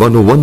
101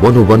101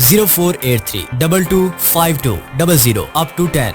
0483225200 up to 10।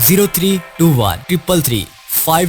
03213335।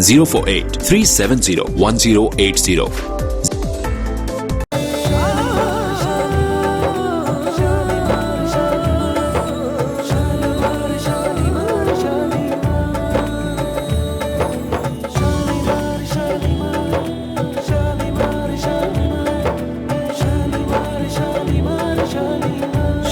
048-370-1080।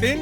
3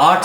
8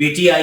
PTI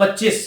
25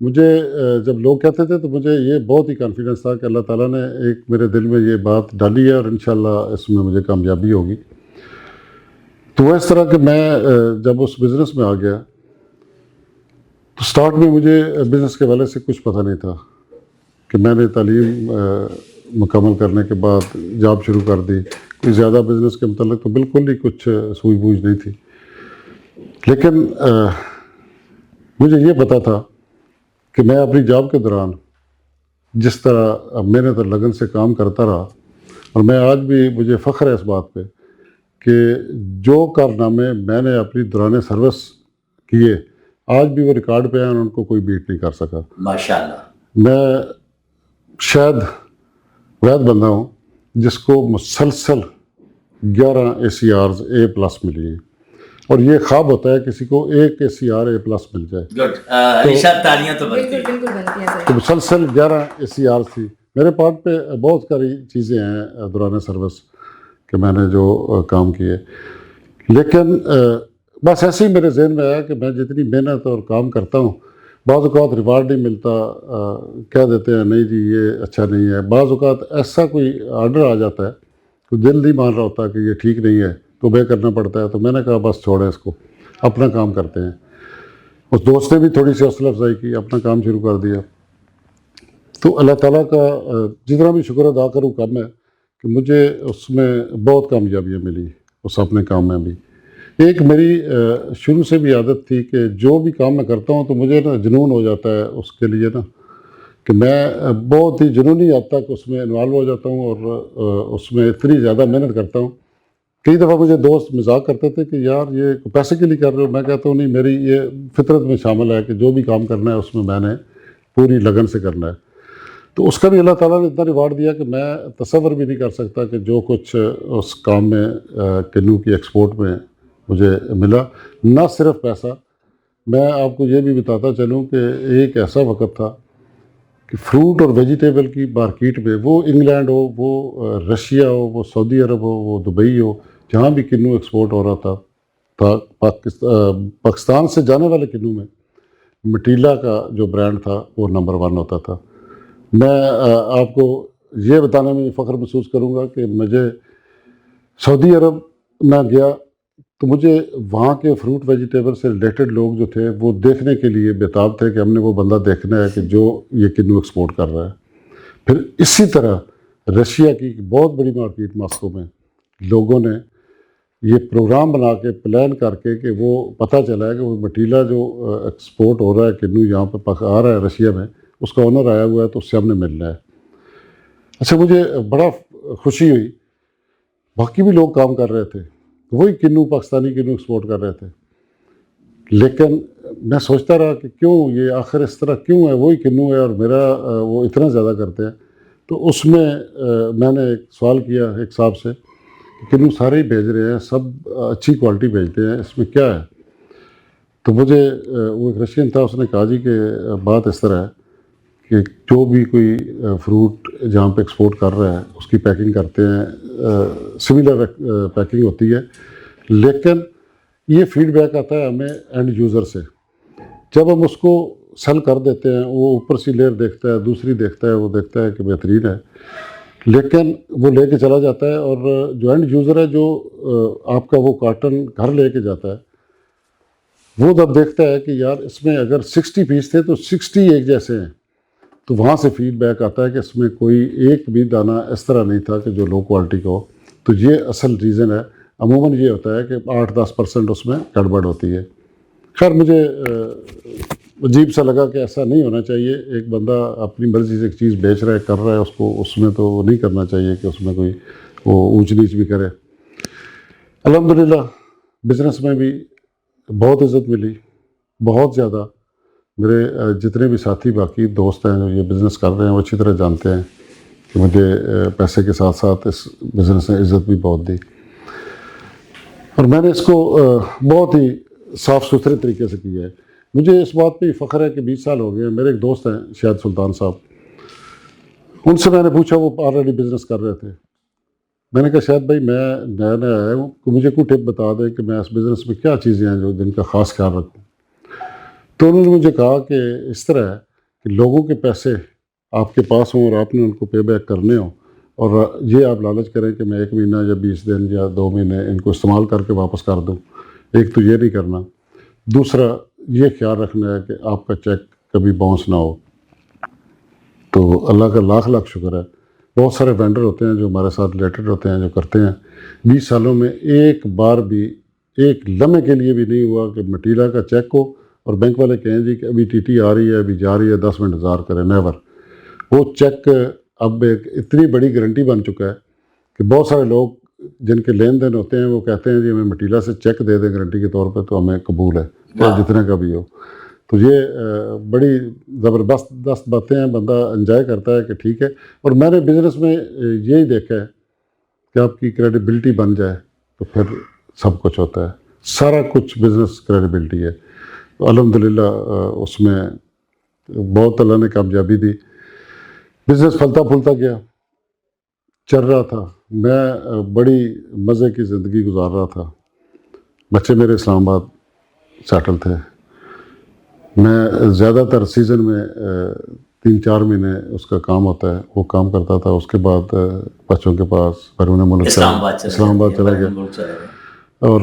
مجھے جب لوگ کہتے تھے تو مجھے یہ بہت ہی کانفیڈنس تھا کہ اللہ تعالیٰ نے ایک میرے دل میں یہ بات ڈالی ہے اور انشاءاللہ اس میں مجھے کامیابی ہوگی. تو وہ اس طرح کہ میں جب اس بزنس میں آ گیا تو سٹارٹ میں مجھے بزنس کے حوالے سے کچھ پتہ نہیں تھا کہ میں نے تعلیم مکمل کرنے کے بعد جاب شروع کر دی. کوئی زیادہ بزنس کے متعلق تو بالکل ہی کچھ سوئی بوجھ نہیں تھی. لیکن مجھے یہ پتہ تھا کہ میں اپنی جاب کے دوران جس طرح محنت اور لگن سے کام کرتا رہا، اور میں آج بھی مجھے فخر ہے اس بات پہ کہ جو کارنامے میں نے اپنی دوران سروس کیے آج بھی وہ ریکارڈ پہ ہیں اور ان کو کوئی بیٹ نہیں کر سکا. ماشاءاللہ. میں شاید واحد بندہ ہوں جس کو مسلسل 11 ACRs A+ ملی ہیں، اور یہ خواب ہوتا ہے کسی کو ایک ACR A+ مل جائے. گڈ. علیشا تالیاں تو بنتی ہیں. بالکل بنتی ہیں. تو مسلسل 11 ACRs تھی. میرے پارٹ پہ بہت ساری چیزیں ہیں دوران سروس کہ میں نے جو کام کیے، لیکن بس ایسے ہی میرے ذہن میں آیا کہ میں جتنی محنت اور کام کرتا ہوں بعض اوقات ریوارڈ نہیں ملتا، کہہ دیتے ہیں نہیں جی یہ اچھا نہیں ہے. بعض اوقات ایسا کوئی آرڈر آ جاتا ہے کوئی دل نہیں مان رہا ہوتا کہ یہ ٹھیک نہیں ہے تو بے کرنا پڑتا ہے. تو میں نے کہا بس چھوڑیں اس کو، اپنا کام کرتے ہیں. اس دوست نے بھی تھوڑی سی حوصلہ افزائی کی، اپنا کام شروع کر دیا. تو اللہ تعالیٰ کا جتنا بھی شکر ادا کروں کم ہے کہ مجھے اس میں بہت کامیابیاں ملی اس اپنے کام میں بھی. ایک میری شروع سے بھی عادت تھی کہ جو بھی کام میں کرتا ہوں تو مجھے نا جنون ہو جاتا ہے اس کے لیے نا، کہ میں بہت ہی جنونی حد تک اس میں انوالو ہو جاتا ہوں اور اس میں اتنی زیادہ محنت کرتا ہوں. کئی دفعہ مجھے دوست مذاق کرتے تھے کہ یار یہ پیسے کے لیے کر رہے ہو. میں کہتا ہوں نہیں، میری یہ فطرت میں شامل ہے کہ جو بھی کام کرنا ہے اس میں میں نے پوری لگن سے کرنا ہے. تو اس کا بھی اللہ تعالیٰ نے اتنا ریوارڈ دیا کہ میں تصور بھی نہیں کر سکتا کہ جو کچھ اس کام میں کنو کی ایکسپورٹ میں مجھے ملا. نہ صرف پیسہ، میں آپ کو یہ بھی بتاتا چلوں کہ ایک ایسا وقت تھا کہ فروٹ اور ویجیٹیبل کی مارکیٹ میں، وہ انگلینڈ ہو، وہ رشیا ہو، وہ سعودی عرب ہو، وہ دبئی ہو، جہاں بھی کنو ایکسپورٹ ہو رہا تھا پاکستان سے جانے والے کنو میں مٹیلا کا جو برانڈ تھا وہ نمبر 1 ہوتا تھا. میں آپ کو یہ بتانے میں فخر محسوس کروں گا کہ مجھے سعودی عرب میں گیا تو مجھے وہاں کے فروٹ ویجیٹیبل سے ریلیٹڈ لوگ جو تھے وہ دیکھنے کے لیے بےتاب تھے کہ ہم نے وہ بندہ دیکھنا ہے کہ جو یہ کنو ایکسپورٹ کر رہا ہے. پھر اسی طرح رشیا کی بہت بڑی مارکیٹ ماسکو میں لوگوں نے یہ پروگرام بنا کے پلان کر کے کہ وہ پتہ چلا ہے کہ وہ مٹیلا جو ایکسپورٹ ہو رہا ہے کنو یہاں پہ آ رہا ہے رشیا میں، اس کا آنر آیا ہوا ہے تو اس سے ہم نے ملنا ہے. اچھا، مجھے بڑا خوشی ہوئی. باقی بھی لوگ کام کر رہے تھے، وہی کنو پاکستانی کنو ایکسپورٹ کر رہے تھے، لیکن میں سوچتا رہا کہ کیوں یہ آخر اس طرح کیوں ہے، وہی کنو ہے اور میرا وہ اتنا زیادہ کرتے ہیں. تو اس میں میں نے ایک سوال کیا ایک صاحب سے کہ کنو سارے ہی بھیج رہے ہیں، سب اچھی کوالٹی بھیجتے ہیں، اس میں کیا ہے؟ تو مجھے وہ ایک رشین تھا، اس نے کہا جی کہ بات اس طرح ہے کہ جو بھی کوئی فروٹ جہاں پہ ایکسپورٹ کر رہا ہے اس کی پیکنگ کرتے ہیں، سملر پیکنگ ہوتی ہے، لیکن یہ فیڈ بیک آتا ہے ہمیں اینڈ یوزر سے. جب ہم اس کو سیل کر دیتے ہیں، وہ اوپر سی لیئر دیکھتا ہے، دوسری دیکھتا ہے، وہ دیکھتا ہے کہ بہترین ہے، لیکن وہ لے کے چلا جاتا ہے. اور جو اینڈ یوزر ہے، جو آپ کا وہ کارٹن گھر لے کے جاتا ہے، وہ جب دیکھتا ہے کہ یار اس میں اگر 60 پیس تھے تو 60 ایک جیسے ہیں، تو وہاں سے فیڈ بیک آتا ہے کہ اس میں کوئی ایک بھی دانہ اس طرح نہیں تھا کہ جو لو کوالٹی کا ہو. تو یہ اصل ریزن ہے. عموماً یہ ہوتا ہے کہ 8-10% اس میں گڑبڑ ہوتی ہے. خیر، مجھے عجیب سا لگا کہ ایسا نہیں ہونا چاہیے. ایک بندہ اپنی مرضی سے ایک چیز بیچ رہا ہے، کر رہا ہے، اس کو اس میں تو نہیں کرنا چاہیے کہ اس میں کوئی وہ اونچ نیچ بھی کرے. الحمدللہ بزنس میں بھی بہت عزت ملی، بہت زیادہ. میرے جتنے بھی ساتھی باقی دوست ہیں جو یہ بزنس کر رہے ہیں وہ اچھی طرح جانتے ہیں کہ مجھے پیسے کے ساتھ ساتھ اس بزنس نے عزت بھی بہت دی، اور میں نے اس کو بہت ہی صاف ستھرے طریقے سے کیا ہے. مجھے اس بات پہ فخر ہے کہ 20 سال ہو گئے ہیں. میرے ایک دوست ہیں شاہد سلطان صاحب، ان سے میں نے پوچھا، وہ آلریڈی بزنس کر رہے تھے. میں نے کہا شاہد بھائی میں نیا نیا آیا ہوں، کہ مجھے کوئی ٹپ بتا دیں کہ میں اس بزنس میں کیا چیزیں ہیں جو جن کا خاص خیال رکھوں. تو انہوں نے مجھے کہا کہ اس طرح ہے کہ لوگوں کے پیسے آپ کے پاس ہوں اور آپ نے ان کو پے بیک کرنے ہوں، اور یہ آپ لالچ کریں کہ میں 1 مہینہ یا 20 دن یا 2 مہینے ان کو استعمال کر کے واپس کر دوں. ایک تو یہ نہیں کرنا. دوسرا یہ خیال رکھنا ہے کہ آپ کا چیک کبھی باؤنس نہ ہو. تو اللہ کا لاکھ لاکھ شکر ہے، بہت سارے وینڈر ہوتے ہیں جو ہمارے ساتھ ریلیٹڈ ہوتے ہیں، جو کرتے ہیں. 20 سالوں میں ایک بار بھی، ایک لمحے کے لیے بھی نہیں ہوا کہ مٹیلا کا چیک ہو اور بینک والے کہیں جی کہ ابھی ٹی ٹی آ رہی ہے، ابھی جا رہی ہے، 10 منٹ انتظار کریں. نیور. وہ چیک اب ایک اتنی بڑی گارنٹی بن چکا ہے کہ بہت سارے لوگ جن کے لین دین ہوتے ہیں وہ کہتے ہیں جی ہمیں مٹیلا سے چیک دے دیں گارنٹی کے طور پہ تو ہمیں قبول ہے، جتنے کا بھی ہو. تو یہ بڑی زبردست باتیں ہیں، بندہ انجوائے کرتا ہے کہ ٹھیک ہے. اور میں نے بزنس میں یہی دیکھا ہے کہ آپ کی کریڈیبلٹی بن جائے تو پھر سب کچھ ہوتا ہے. سارا کچھ بزنس کریڈیبلٹی ہے. تو الحمدللہ اس میں بہت اللہ نے کامیابی دی. بزنس پھلتا پھولتا گیا، چل رہا تھا. میں بڑی مزے کی زندگی گزار رہا تھا. بچے میرے اسلام آباد سیٹل تھے. میں زیادہ تر سیزن میں 3-4 مہینے اس کا کام ہوتا ہے، وہ کام کرتا تھا. اس کے بعد بچوں کے پاس بیرون ملک اسلام آباد چلا گیا اور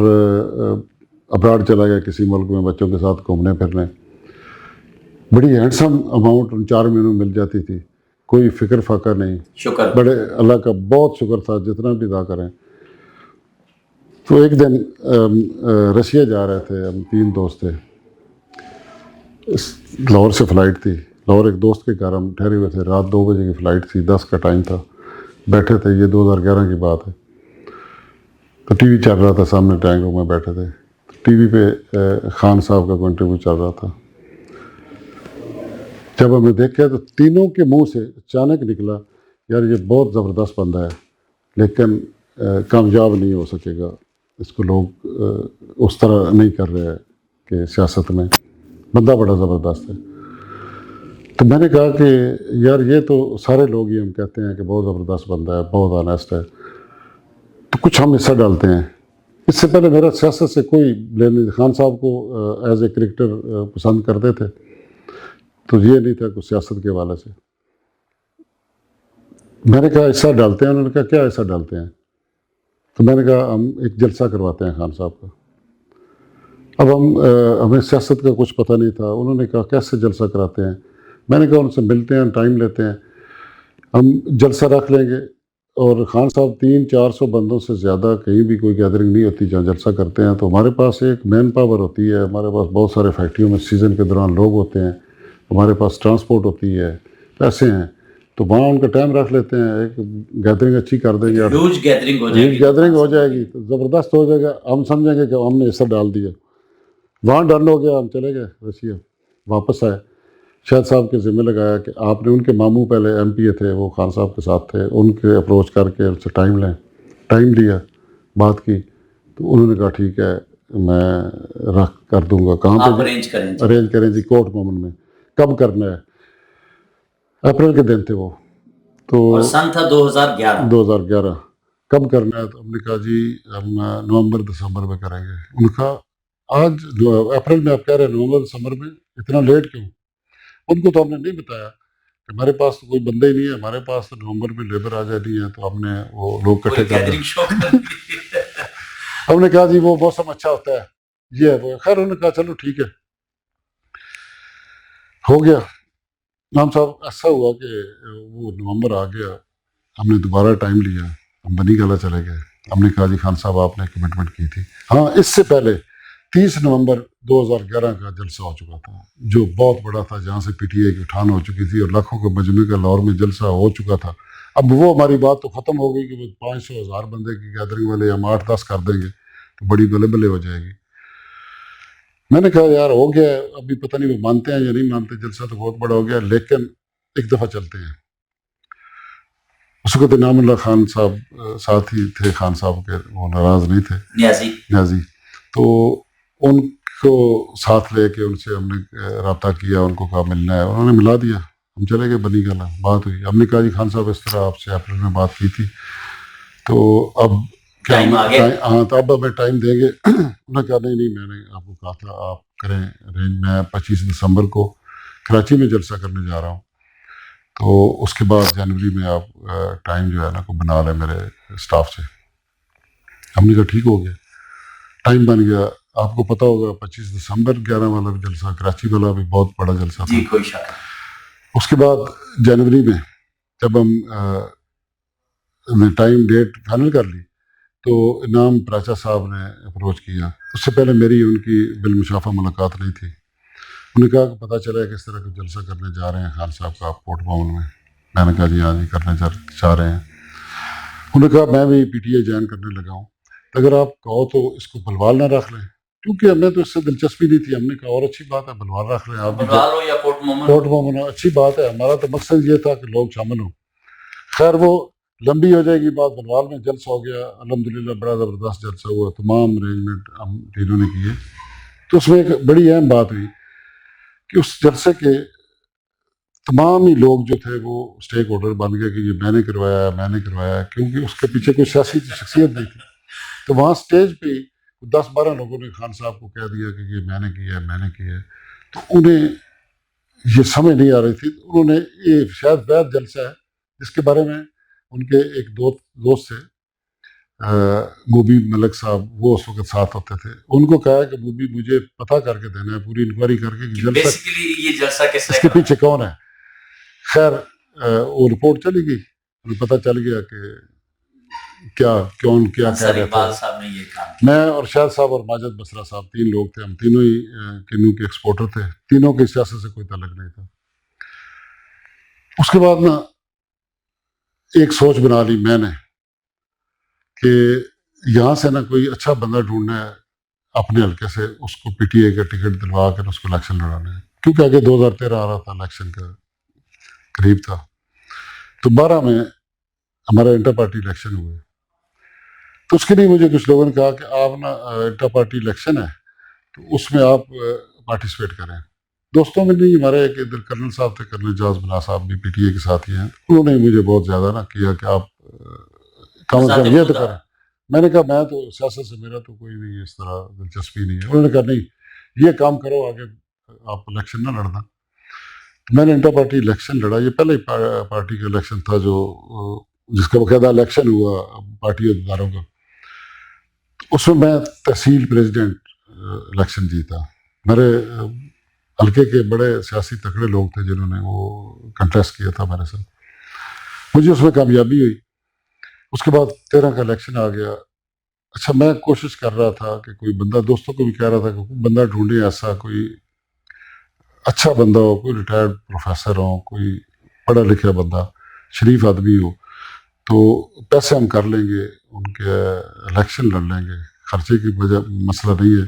ابراڈ چلا گیا کسی ملک میں بچوں کے ساتھ گھومنے پھرنے. بڑی ہینڈسم اماؤنٹ ان 4 مہینوں میں مل جاتی تھی، کوئی فکر فاقہ نہیں. شکر بڑے اللہ کا بہت شکر تھا، جتنا بھی ادا کریں. تو ایک دن رشیا جا رہے تھے، ہم 3 دوست تھے. لاہور سے فلائٹ تھی. لاہور ایک دوست کے گھر ہم ٹھہرے ہوئے تھے. رات 2 بجے کی فلائٹ تھی، 10 کا ٹائم تھا. بیٹھے تھے، یہ 2011 کی بات ہے. تو ٹی وی چل رہا تھا سامنے، ڈرائنگ روم میں بیٹھے تھے. ٹی وی پہ خان صاحب کا انٹرویو چل رہا تھا. جب ہمیں دیکھا تو تینوں کے منہ سے اچانک نکلا یار یہ بہت زبردست بندہ ہے لیکن کامیاب نہیں ہو سکے گا. اس کو لوگ اس طرح نہیں کر رہے ہیں کہ سیاست میں بندہ بڑا زبردست ہے. تو میں نے کہا کہ یار یہ تو سارے لوگ ہی ہم کہتے ہیں کہ بہت زبردست بندہ ہے، بہت آنیسٹ ہے، تو کچھ ہم حصہ ڈالتے ہیں. اس سے پہلے میرا سیاست سے کوئی لین نہیں. خان صاحب کو ایز اے کرکٹر پسند کرتے تھے، تو یہ نہیں تھا کچھ سیاست کے حوالے سے. میں نے کہا حصہ ڈالتے ہیں. انہوں نے کہا کیا حصہ ڈالتے ہیں؟ تو میں نے کہا ہم ایک جلسہ کرواتے ہیں خان صاحب کا. اب ہمیں سیاست کا کچھ پتہ نہیں تھا. انہوں نے کہا کیسے جلسہ کراتے ہیں؟ میں نے کہا ان سے ملتے ہیں، ٹائم لیتے ہیں، ہم جلسہ رکھ لیں گے. اور خان صاحب 300-400 بندوں سے زیادہ کہیں بھی کوئی گیدرنگ نہیں ہوتی جہاں جلسہ کرتے ہیں. تو ہمارے پاس ایک مین پاور ہوتی ہے، ہمارے پاس بہت سارے فیکٹریوں میں سیزن کے دوران لوگ ہوتے ہیں، ہمارے پاس ٹرانسپورٹ ہوتی ہے، پیسے ہیں. تو وہاں ان کا ٹائم رکھ لیتے ہیں، ایک گیدرنگ اچھی کر دیں گے، ہیوج گیدرنگ ہو جائے گی تو زبردست ہو جائے گا. ہم سمجھیں گے کہ ہم نے حصہ ڈال دیا. وہاں ڈن ہو گیا. ہم چلے گئے رشیا. واپس آئے، شاہد صاحب کے ذمہ لگایا کہ آپ نے، ان کے ماموں پہلے ایم پی اے تھے، وہ خان صاحب کے ساتھ تھے، ان کے اپروچ کر کے ان سے ٹائم لیں. ٹائم لیا، بات کی. تو انہوں نے کہا ٹھیک ہے میں رکھ کر دوں گا. کہاں پہ ارینج کریں جی؟ کوٹ مومن میں. کب کرنا ہے؟ اپریل کے دن تھے وہ. تو سن تھا 2011. کب کرنا ہے؟ تو ہم نے کہا جی ہم نومبر دسمبر میں کریں گے. انہوں نے کہا آج اپریل میں آپ کہہ رہے ہیں نومبر دسمبر میں، اتنا لیٹ کیوں؟ ان کو تو ہم نے نہیں بتایا کہ ہمارے پاس تو کوئی بندہ ہی نہیں ہے، ہمارے پاس تو نومبر میں لیبر آ جانی ہے. تو ہم نے وہ لوگ اکٹھے کر دیں. ہم نے کہا جی وہ موسم اچھا ہوتا ہے، یہ ہے وہ. خیر انہوں نے کہا چلو ٹھیک ہے، ہو گیا. امام صاحب ایسا ہوا کہ وہ نومبر آ گیا. ہم نے دوبارہ ٹائم لیا، ہم بنی گالا چلے گئے. ہم نے کہا جی خان صاحب آپ نے کمٹمنٹ کی تھی. ہاں اس سے پہلے 30 نومبر 2011 کا جلسہ ہو چکا تھا جو بہت بڑا تھا، جہاں سے پی ٹی آئی کی اٹھان ہو چکی تھی اور لاکھوں کے مجمع کا لاہور میں جلسہ ہو چکا تھا. اب وہ ہماری بات تو ختم ہو گئی کہ وہ 500-1000 بندے کی گیدرنگ والے ہم 8-10 کر دیں گے تو بڑی بلے بلے ہو جائے گی. میں نے کہا یار ہو گیا، ابھی پتہ نہیں وہ مانتے ہیں یا نہیں مانتے، جلسہ تو بہت بڑا ہو گیا، لیکن ایک دفعہ چلتے ہیں. اس وقت انعام اللہ خان صاحب ساتھ ہی تھے خان صاحب کے، وہ ناراض نہیں تھے، نیازی. تو ان کو ساتھ لے کے ان سے ہم نے رابطہ کیا، ان کو کہا ملنا ہے، انہوں نے ملا دیا. ہم چلے گئے بنی گالا. بات ہوئی. ہم نے کہا جی خان صاحب اس طرح آپ سے اپریل میں بات کی تھی، تو اب کیا ہاں تو اب ہمیں ٹائم دیں گے؟ انہوں نے کہا نہیں میں نے آپ کو کہا تھا آپ کریں ارینج. میں 25 دسمبر کو کراچی میں جلسہ کرنے جا رہا ہوں، تو اس کے بعد جنوری میں آپ ٹائم جو ہے نا کو بنا لیں میرے اسٹاف سے۔ ہم نے کہا ٹھیک ہو گیا، ٹائم بن گیا۔ آپ کو پتہ ہوگا 25 دسمبر 11 والا بھی جلسہ، کراچی والا بھی بہت بڑا جلسہ تھا۔ جی کوئی شک۔ اس کے بعد جنوری میں جب ہم ٹائم ڈیٹ فائنل کر لی تو انعام پراچا صاحب نے اپروچ کیا۔ اس سے پہلے میری ان کی بالمشافہ ملاقات نہیں تھی۔ انہوں نے کہا کہ پتہ چلا ہے کہ اس طرح کا جلسہ کرنے جا رہے ہیں خان صاحب کا پورٹ باؤن میں۔ میں نے کہا جی ہاں جی کرنے چاہ رہے ہیں۔ انہوں نے کہا میں بھی پی ٹی آئی جوائن کرنے لگا ہوں، اگر آپ کہو تو اس کو بلوال نہ رکھ لیں، کیونکہ ہمیں تو اس سے دلچسپی نہیں تھی۔ ہم نے کہا اور اچھی بات ہے بلوال رکھ لیں، آپ بلوال ہو یا پورٹ مومن ہو، اچھی بات ہے۔ ہمارا تو مقصد یہ تھا کہ لوگ شامل ہوں۔ خیر وہ لمبی ہو جائے گی بات، بلوال میں جلسہ ہو گیا، الحمدللہ بڑا زبردست جلسہ ہوا، تمام ارینجمنٹ ہم تینوں نے کیے۔ تو اس میں ایک بڑی اہم بات ہوئی کہ اس جلسے کے تمام ہی لوگ جو تھے وہ اسٹیک ہولڈر بن گئے کہ یہ میں نے کروایا ہے، میں نے کروایا ہے، کیونکہ اس کے پیچھے کوئی سیاسی شخصیت نہیں تھی۔ تو وہاں اسٹیج پہ 10-12 لوگوں نے خان صاحب کو کہہ دیا کہ یہ میں نے کیا ہے، میں نے کیا ہے۔ تو انہیں یہ سمجھ نہیں آ رہی تھی۔ انہوں نے یہ شاید بیعت جلسہ ہے جس کے بارے میں ان کے ایک دوست سے موبی ملک صاحب، وہ اس وقت ساتھ ہوتے تھے، ان کو کہا کہ موبی مجھے پتہ کر کے دینا ہے، پوری انکوائری کر کے کہ یہ جلسہ اس کے پیچھے کون ہے۔ خیر وہ رپورٹ چلی گئی، انہیں پتہ چل گیا کہ کیا کہہ رہے تھے۔ میں اور شاہد صاحب اور ماجد بسرا صاحب 3 لوگ تھے، ہم تینوں ہی کنو کے ایکسپورٹر تھے، تینوں کی سیاست سے کوئی تعلق نہیں تھا۔ اس کے بعد نا ایک سوچ بنا لی میں نے کہ یہاں سے نا کوئی اچھا بندہ ڈھونڈنا ہے اپنے حلقے سے، اس کو پی ٹی آئی کا ٹکٹ دلوا کر اس کو الیکشن لڑانا ہے، کیونکہ آگے 2013 آ رہا تھا، الیکشن کا قریب تھا۔ تو 12 میں ہمارا انٹر پارٹی الیکشن ہوئے، تو اس کے لیے مجھے کچھ لوگوں نے کہا کہ آپ نا انٹر پارٹی الیکشن ہے تو اس میں آپ پارٹیسپیٹ کریں۔ دوستوں میں نہیں، ہمارے ایک ادھر کرنل صاحب تھے، کرنل جاز بلا صاحب بھی پی ٹی آئی کے ساتھ ہی ہیں، انہوں نے مجھے بہت زیادہ نا کیا کہ آپ کم از کم یہ تو کریں۔ میں نے کہا میں تو سیاست سے میرا تو کوئی بھی اس طرح دلچسپی نہیں ہے۔ انہوں نے کہا نہیں یہ کام کرو، آگے آپ الیکشن نہ لڑنا۔ میں نے انٹر پارٹی الیکشن لڑا، یہ پہلے پارٹی کا الیکشن تھا جو جس کا باقاعدہ الیکشن ہوا پارٹی عہدیداروں کا۔ اس میں تحصیل پریزیڈنٹ الیکشن جیتا۔ میرے حلقے کے بڑے سیاسی تکڑے لوگ تھے جنہوں نے وہ کنٹیسٹ کیا تھا میرے ساتھ، مجھے اس میں کامیابی ہوئی۔ اس کے بعد 13 کا الیکشن آ گیا۔ اچھا میں کوشش کر رہا تھا کہ کوئی بندہ، دوستوں کو بھی کہہ رہا تھا کہ کوئی بندہ ڈھونڈے ایسا، کوئی اچھا بندہ ہو، کوئی ریٹائرڈ پروفیسر ہو، کوئی پڑھا لکھا بندہ، شریف آدمی ہو، تو پیسے ہم کر لیں گے، ان کے الیکشن لڑ لیں گے، خرچے کی وجہ مسئلہ نہیں ہے،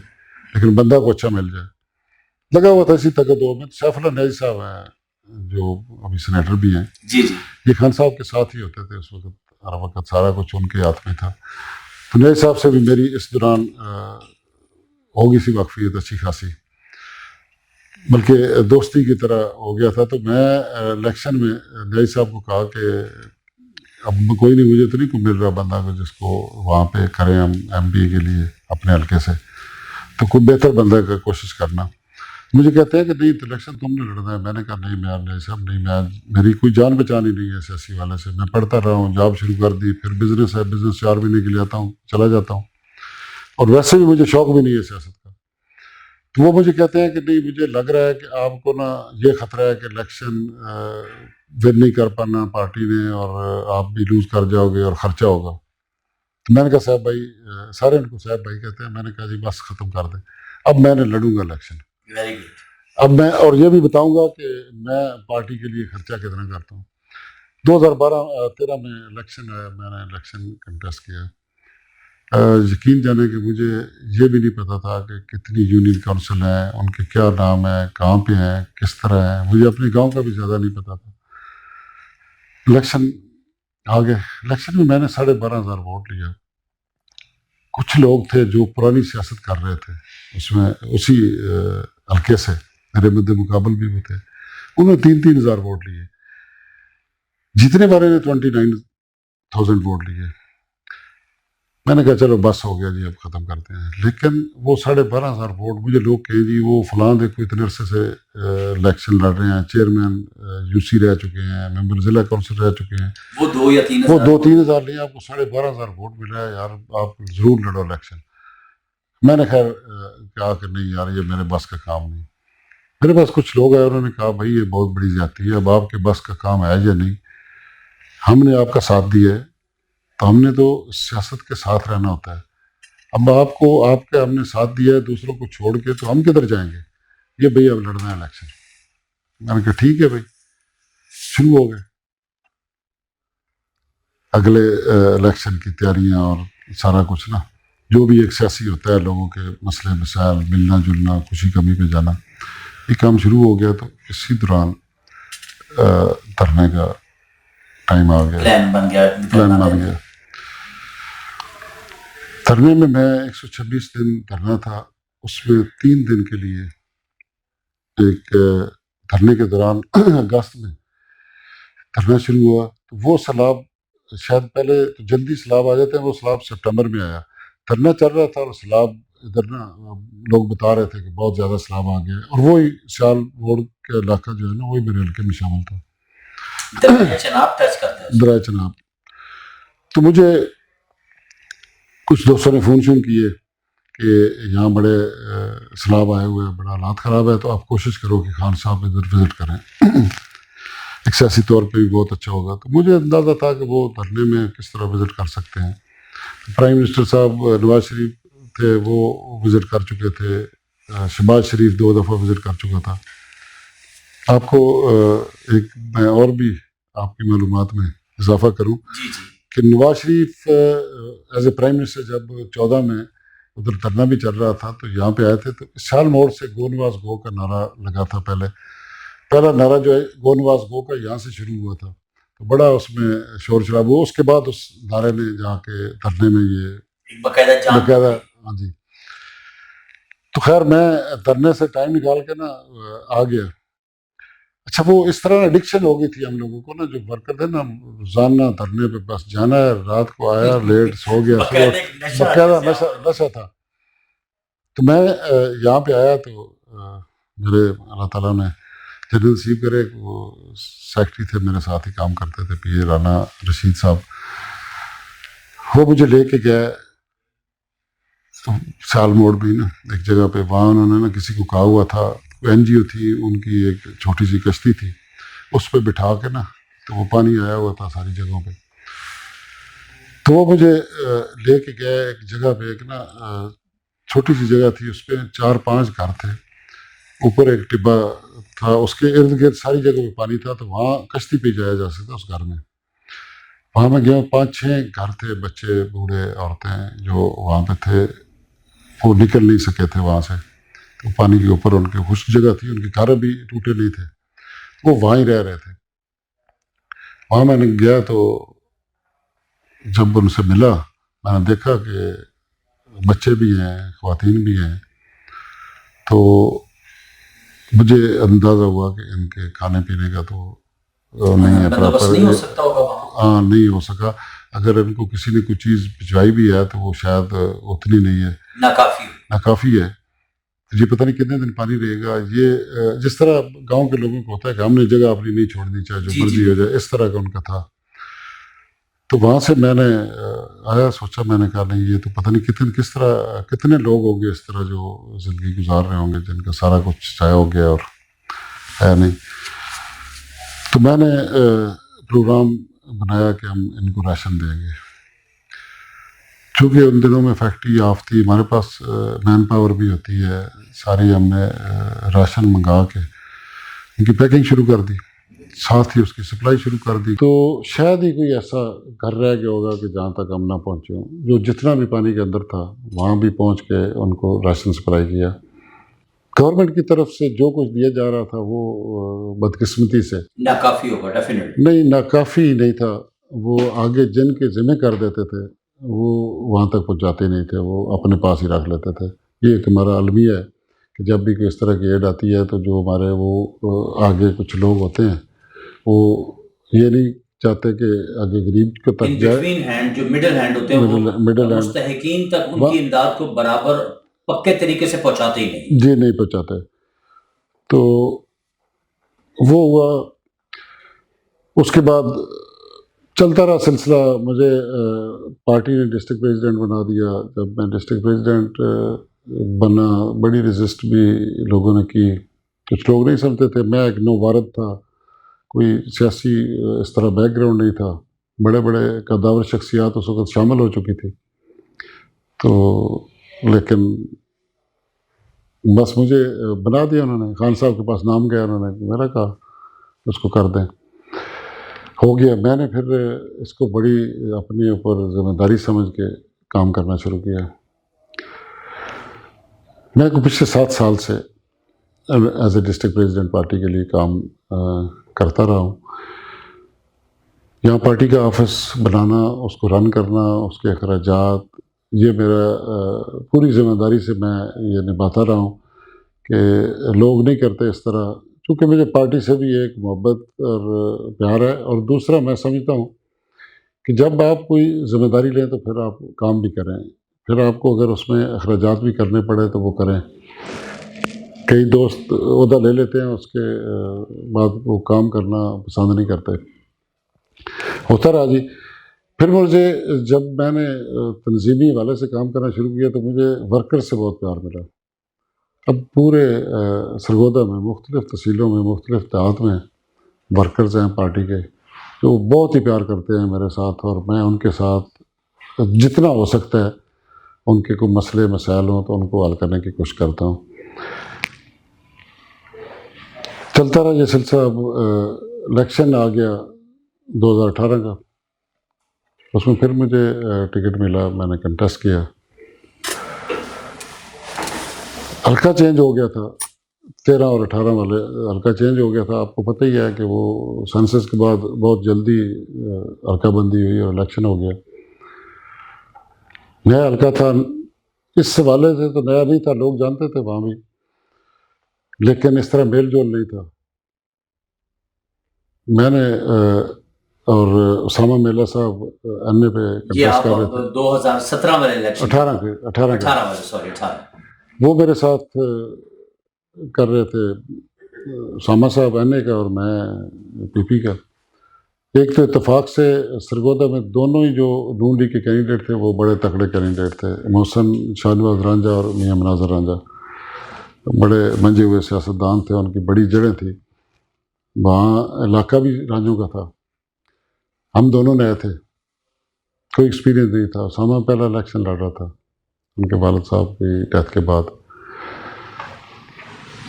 لیکن بندہ کو اچھا مل جائے۔ لگا ہوا تھا اسی تقدور میں۔ سیف اللہ نیازی صاحب ہیں جو ابھی سینیٹر بھی ہیں، جی یہ خان صاحب کے ساتھ ہی ہوتے تھے اس وقت، ہر وقت سارا کچھ ان کے ہاتھ میں تھا۔ تو نیازی صاحب سے بھی میری اس دوران ہوگی سی واقفیت اچھی خاصی، بلکہ دوستی کی طرح ہو گیا تھا۔ تو میں الیکشن میں نیازی صاحب کو کہا کہ اب کوئی نہیں، مجھے تو نہیں کوئی مل رہا بندہ کو جس کو وہاں پہ کریں ہم ایم پی کے لیے اپنے حلقے سے، تو کوئی بہتر بندہ کا کوشش کرنا۔ مجھے کہتے ہیں کہ نہیں الیکشن تم نے لڑنا ہے۔ میں نے کہا نہیں میں نہیں صاحب نہیں، میں میری کوئی جان بچانی نہیں ہے سیاسی والے سے، میں پڑھتا رہا ہوں، جاب شروع کر دی، پھر بزنس ہے، بزنس 4 مہینے کے لیے آتا ہوں چلا جاتا ہوں، اور ویسے بھی مجھے شوق بھی نہیں ہے سیاست کا۔ تو وہ مجھے کہتے ہیں کہ نہیں مجھے لگ رہا ہے کہ آپ کو نا یہ خطرہ ہے کہ الیکشن ون نہیں کر پانا پارٹی نے، اور آپ بھی لوز کر جاؤ گے اور خرچہ ہوگا۔ تو میں نے کہا صاحب بھائی، سارے ان کو صاحب بھائی کہتے ہیں، میں نے کہا جی بس ختم کر دیں، اب میں نے لڑوں گا الیکشن۔ اب میں اور یہ بھی بتاؤں گا کہ میں پارٹی کے لیے خرچہ کتنا کرتا ہوں۔ 2013 میں الیکشن آیا، میں نے الیکشن کنٹیسٹ کیا۔ یقین جانے کہ مجھے یہ بھی نہیں پتا تھا کہ کتنی یونین کونسل ہیں، ان کے کیا نام ہے، کہاں پہ ہیں، کس طرح ہیں، مجھے اپنے گاؤں کا بھی زیادہ نہیں پتا تھا۔ الیکشن آگے، الیکشن میں نے 12,500 ووٹ لیا۔ کچھ لوگ تھے جو پرانی سیاست کر رہے تھے اس میں، اسی حلقے سے میرے مد مقابل بھی وہ تھے، انہوں نے 3,000 ووٹ لیے، جتنے والے نے 29,000 ووٹ لیے۔ میں نے کہا چلو بس ہو گیا جی اب ختم کرتے ہیں. لیکن وہ 12,500 ووٹ مجھے لوگ کہیں جی وہ فلاں دیکھو اتنے عرصے سے الیکشن لڑ رہے ہیں, چیئرمین یو سی رہ چکے ہیں, ممبر ضلع کونسل رہ چکے ہیں, وہ 2 یا 3 وہ 2-3 ہزار نہیں, آپ کو 12,500 ووٹ ملا ہے یار, آپ ضرور لڑو الیکشن. میں نے خیر کہا کہ نہیں یار یہ میرے بس کا کام نہیں. میرے پاس کچھ لوگ ہیں, انہوں نے کہا بھائی یہ بہت بڑی زیادتی ہے, اب آپ کے بس کا کام ہے یا نہیں, ہم نے آپ کا ساتھ دیا ہے تو ہم نے تو سیاست کے ساتھ رہنا ہوتا ہے. اب آپ کا ہم نے ساتھ دیا ہے دوسروں کو چھوڑ کے, تو ہم کدھر جائیں گے, یہ بھئی اب لڑنا ہے الیکشن. میں نے کہا ٹھیک ہے بھائی. شروع ہو گئے اگلے الیکشن کی تیاریاں اور سارا کچھ نا, جو بھی ایک سیاسی ہوتا ہے, لوگوں کے مسئلے مسائل, ملنا جلنا, خوشی کمی پہ جانا, یہ کام شروع ہو گیا. تو اسی دوران دھرنے کا ٹائم آ گیا, پلان بن گیا. دھرنے میں 126 دن دھرنا تھا, اس میں 3 دن کے لیے ایک دھرنے کے دوران اگست میں دھرنا شروع ہوا. تو وہ سیلاب شاید پہلے تو جلدی سیلاب آ جاتے ہیں, وہ سیلاب سپٹمبر میں آیا. دھرنا چل رہا تھا اور سیلاب ادھر نا لوگ بتا رہے تھے کہ بہت زیادہ سیلاب آ گیا, اور وہی سیال روڈ کا علاقہ جو ہے نا وہی میرے حلقے میں شامل تھا, درائے چناب. تو مجھے کچھ دوستوں نے فون کیے کہ یہاں بڑے سیلاب آئے ہوئے ہیں, بڑا حالات خراب ہے, تو آپ کوشش کرو کہ خان صاحب ادھر وزٹ کریں, ایک سیاسی طور پہ بھی بہت اچھا ہوگا. تو مجھے اندازہ تھا کہ وہ دھرنے میں کس طرح وزٹ کر سکتے ہیں. پرائم منسٹر صاحب نواز شریف تھے, وہ وزٹ کر چکے تھے, شہباز شریف 2 دفعہ وزٹ کر چکا تھا. آپ کو ایک میں اور بھی آپ کی معلومات میں اضافہ کروں کہ Nawaz Sharif as a prime minister جب 14 میں ادھر دھرنا بھی چل رہا تھا تو یہاں پہ آئے تھے, تو اسال موڑ سے گو نواز گو کا نعرہ لگا تھا. پہلا نعرہ جو ہے گو نواز گو کا یہاں سے شروع ہوا تھا, تو بڑا اس میں شور شراب ہوا. اس کے بعد اس نعرے نے جا کے دھرنے میں یہ باقاعدہ ہاں جی. تو خیر میں دھرنے سے ٹائم نکال کے نا آ گیا. اچھا وہ اس طرح ایڈکشن ہو گئی تھی ہم لوگوں کو نا, جو ورکر تھے نا, روزانہ دھرنے پہ بس جانا ہے, رات کو آیا لیٹ سو گیا, باقاعدہ نشہ تھا. تو میں یہاں پہ آیا تو میرے اللہ تعالیٰ نے جنرل نصیب کرے, وہ سیکٹری تھے میرے ساتھ ہی کام کرتے تھے, پی اے رانا رشید صاحب, وہ مجھے لے کے گئے سال موڑ بھی نا ایک جگہ پہ. وہاں انہوں نے نا کسی کو کہا ہوا تھا, این جی او تھی ان کی, ایک چھوٹی سی کشتی تھی, اس پہ بٹھا کے نا, تو وہ پانی آیا ہوا تھا ساری جگہوں پہ. تو وہ مجھے لے کے گئے ایک جگہ پہ, ایک نا چھوٹی سی جگہ تھی, اس پہ 4-5 گھر تھے, اوپر ایک ٹبا تھا, اس کے ارد گرد ساری جگہ پہ پانی تھا. تو وہاں کشتی پہ جایا جا سکتا اس گھر میں. وہاں میں گیا, 5-6 گھر تھے, بچے بوڑھے عورتیں جو وہاں پہ تھے, وہ نکل نہیں سکے تھے وہاں سے. تو پانی کے اوپر ان کے خشک جگہ تھی, ان کے گھر بھی ٹوٹے نہیں تھے, وہ وہاں ہی رہ رہے تھے. وہاں میں نے گیا تو جب ان سے ملا, میں نے دیکھا کہ بچے بھی ہیں, خواتین بھی ہیں. تو مجھے اندازہ ہوا کہ ان کے کھانے پینے کا تو نہیں ہے پراپر, ہاں نہیں ہو سکا. اگر ان کو کسی نے کوئی چیز بھجوائی بھی ہے تو وہ شاید اتنی نہیں ہے, ناکافی ہے. یہ پتہ نہیں کتنے دن پانی رہے گا. یہ جس طرح گاؤں کے لوگوں کو ہوتا ہے کہ ہم نے جگہ اپنی نہیں چھوڑنی, چاہے جو مرضی ہو جائے, اس طرح کا ان کا تھا. تو وہاں سے میں نے آیا, سوچا, میں نے کہا نہیں یہ تو پتہ نہیں کتنے لوگ ہوں گے اس طرح جو زندگی گزار رہے ہوں گے, جن کا سارا کچھ ضائع ہو گیا اور ہے نہیں. تو میں نے پروگرام بنایا کہ ہم ان کو راشن دیں گے. چونکہ ان دنوں میں فیکٹری آف تھی, ہمارے پاس مین پاور بھی ہوتی ہے ساری, ہم نے راشن منگا کے ان کی پیکنگ شروع کر دی, ساتھ ہی اس کی سپلائی شروع کر دی. تو شاید ہی کوئی ایسا گھر رہ گیا ہوگا کہ جہاں تک ہم نہ پہنچے ہوں. جو جتنا بھی پانی کے اندر تھا وہاں بھی پہنچ کے ان کو راشن سپلائی کیا. گورنمنٹ کی طرف سے جو کچھ دیا جا رہا تھا وہ بدقسمتی سے ناکافی ہوگا, ڈیفینیٹلی نہیں, ناکافی نہیں تھا. وہ آگے جن کے ذمہ کر دیتے تھے وہ وہاں تک پہنچاتے نہیں تھے, وہ اپنے پاس ہی رکھ لیتے تھے. یہ ایک ہمارا المیہ ہے کہ جب بھی کوئی اس طرح کی ایڈ آتی ہے تو جو ہمارے وہ آگے کچھ لوگ ہوتے ہیں, وہ یہ نہیں چاہتے کہ آگے غریب کو تک جائے. ہینڈ جو مڈل ہینڈ ہوتے ہیں وہ مستحقین تک ان کی امداد کو برابر پکے طریقے سے پہنچاتے ہی نہیں. جی نہیں پہنچاتے. تو وہ ہوا. اس کے بعد چلتا رہا سلسلہ. مجھے پارٹی نے ڈسٹرکٹ پریزیڈنٹ بنا دیا. جب میں ڈسٹرکٹ پریزیڈنٹ بنا بڑی ریزسٹ بھی لوگوں نے کی. کچھ لوگ نہیں سمجھتے تھے. میں ایک نوبھارت تھا, کوئی سیاسی اس طرح بیک گراؤنڈ نہیں تھا. بڑے بڑے قداور شخصیات اس وقت شامل ہو چکی تھی. تو لیکن بس مجھے بنا دیا انہوں نے. خان صاحب کے پاس نام گیا, انہوں نے میرا کہا اس کو کر دیں. ہو گیا. میں نے پھر اس کو بڑی اپنے اوپر ذمہ داری سمجھ کے کام کرنا شروع کیا. میں کو پچھلے 7 سال سے as a district president party کے لیے کام کرتا رہا ہوں. یہاں پارٹی کا آفس بنانا, اس کو رن کرنا, اس کے اخراجات, یہ میرا پوری ذمہ داری سے میں یہ نبھاتا رہا ہوں کہ لوگ نہیں کرتے اس طرح. چونکہ مجھے پارٹی سے بھی ایک محبت اور پیار ہے. اور دوسرا میں سمجھتا ہوں کہ جب آپ کوئی ذمہ داری لیں تو پھر آپ کام بھی کریں. پھر آپ کو اگر اس میں اخراجات بھی کرنے پڑے تو وہ کریں. کئی دوست عہدہ لے لیتے ہیں, اس کے بعد وہ کام کرنا پسند نہیں کرتے. ہوتا رہا جی. پھر مجھے جب میں نے تنظیمی حوالے سے کام کرنا شروع کیا تو مجھے ورکر سے بہت پیار ملا. اب پورے سرگودا میں مختلف تحصیلوں میں مختلف دیہات میں ورکرز ہیں پارٹی کے جو بہت ہی پیار کرتے ہیں میرے ساتھ. اور میں ان کے ساتھ جتنا ہو سکتا ہے ان کے کوئی مسئلے مسائل ہوں تو ان کو حل کرنے کی کوشش کرتا ہوں. چلتا رہا یہ سلسلہ. اب الیکشن آ گیا 2018 کا. اس میں پھر مجھے ٹکٹ ملا, میں نے کنٹیسٹ کیا. حلقہ چینج ہو گیا تھا 13 اور 18 والے. حلقہ چینج ہو گیا تھا. آپ کو پتہ ہی ہے کہ وہ سینسس کے بعد بہت جلدی حلقہ بندی ہوئی اور الیکشن ہو گیا. نیا حلقہ تھا, اس حوالے سے تو نیا نہیں تھا, لوگ جانتے تھے وہاں بھی, لیکن اس طرح میل جول نہیں تھا. میں نے اور اسامہ میلہ صاحب این اے پہ کنٹیسٹ کر رہے تھے 2017 والے الیکشن 18 وہ میرے ساتھ کر رہے تھے. اسامہ صاحب این اے کا اور میں پی پی کا. ایک تو اتفاق سے سرگودا میں دونوں ہی جو نون لیگ کے کینڈیڈیٹ تھے وہ بڑے تکڑے کینڈیڈیٹ تھے. محسن شاہ نواز رانجھا اور میاں مناظر رانجھا بڑے منجے ہوئے سیاستدان تھے, ان کی بڑی جڑیں تھیں. وہاں علاقہ بھی رانجھوں کا تھا. ہم دونوں نئے تھے, کوئی ایکسپیرینس نہیں تھا. اسامہ پہلا الیکشن لڑ رہا تھا ان کے والد صاحب کی ڈیتھ کے بعد.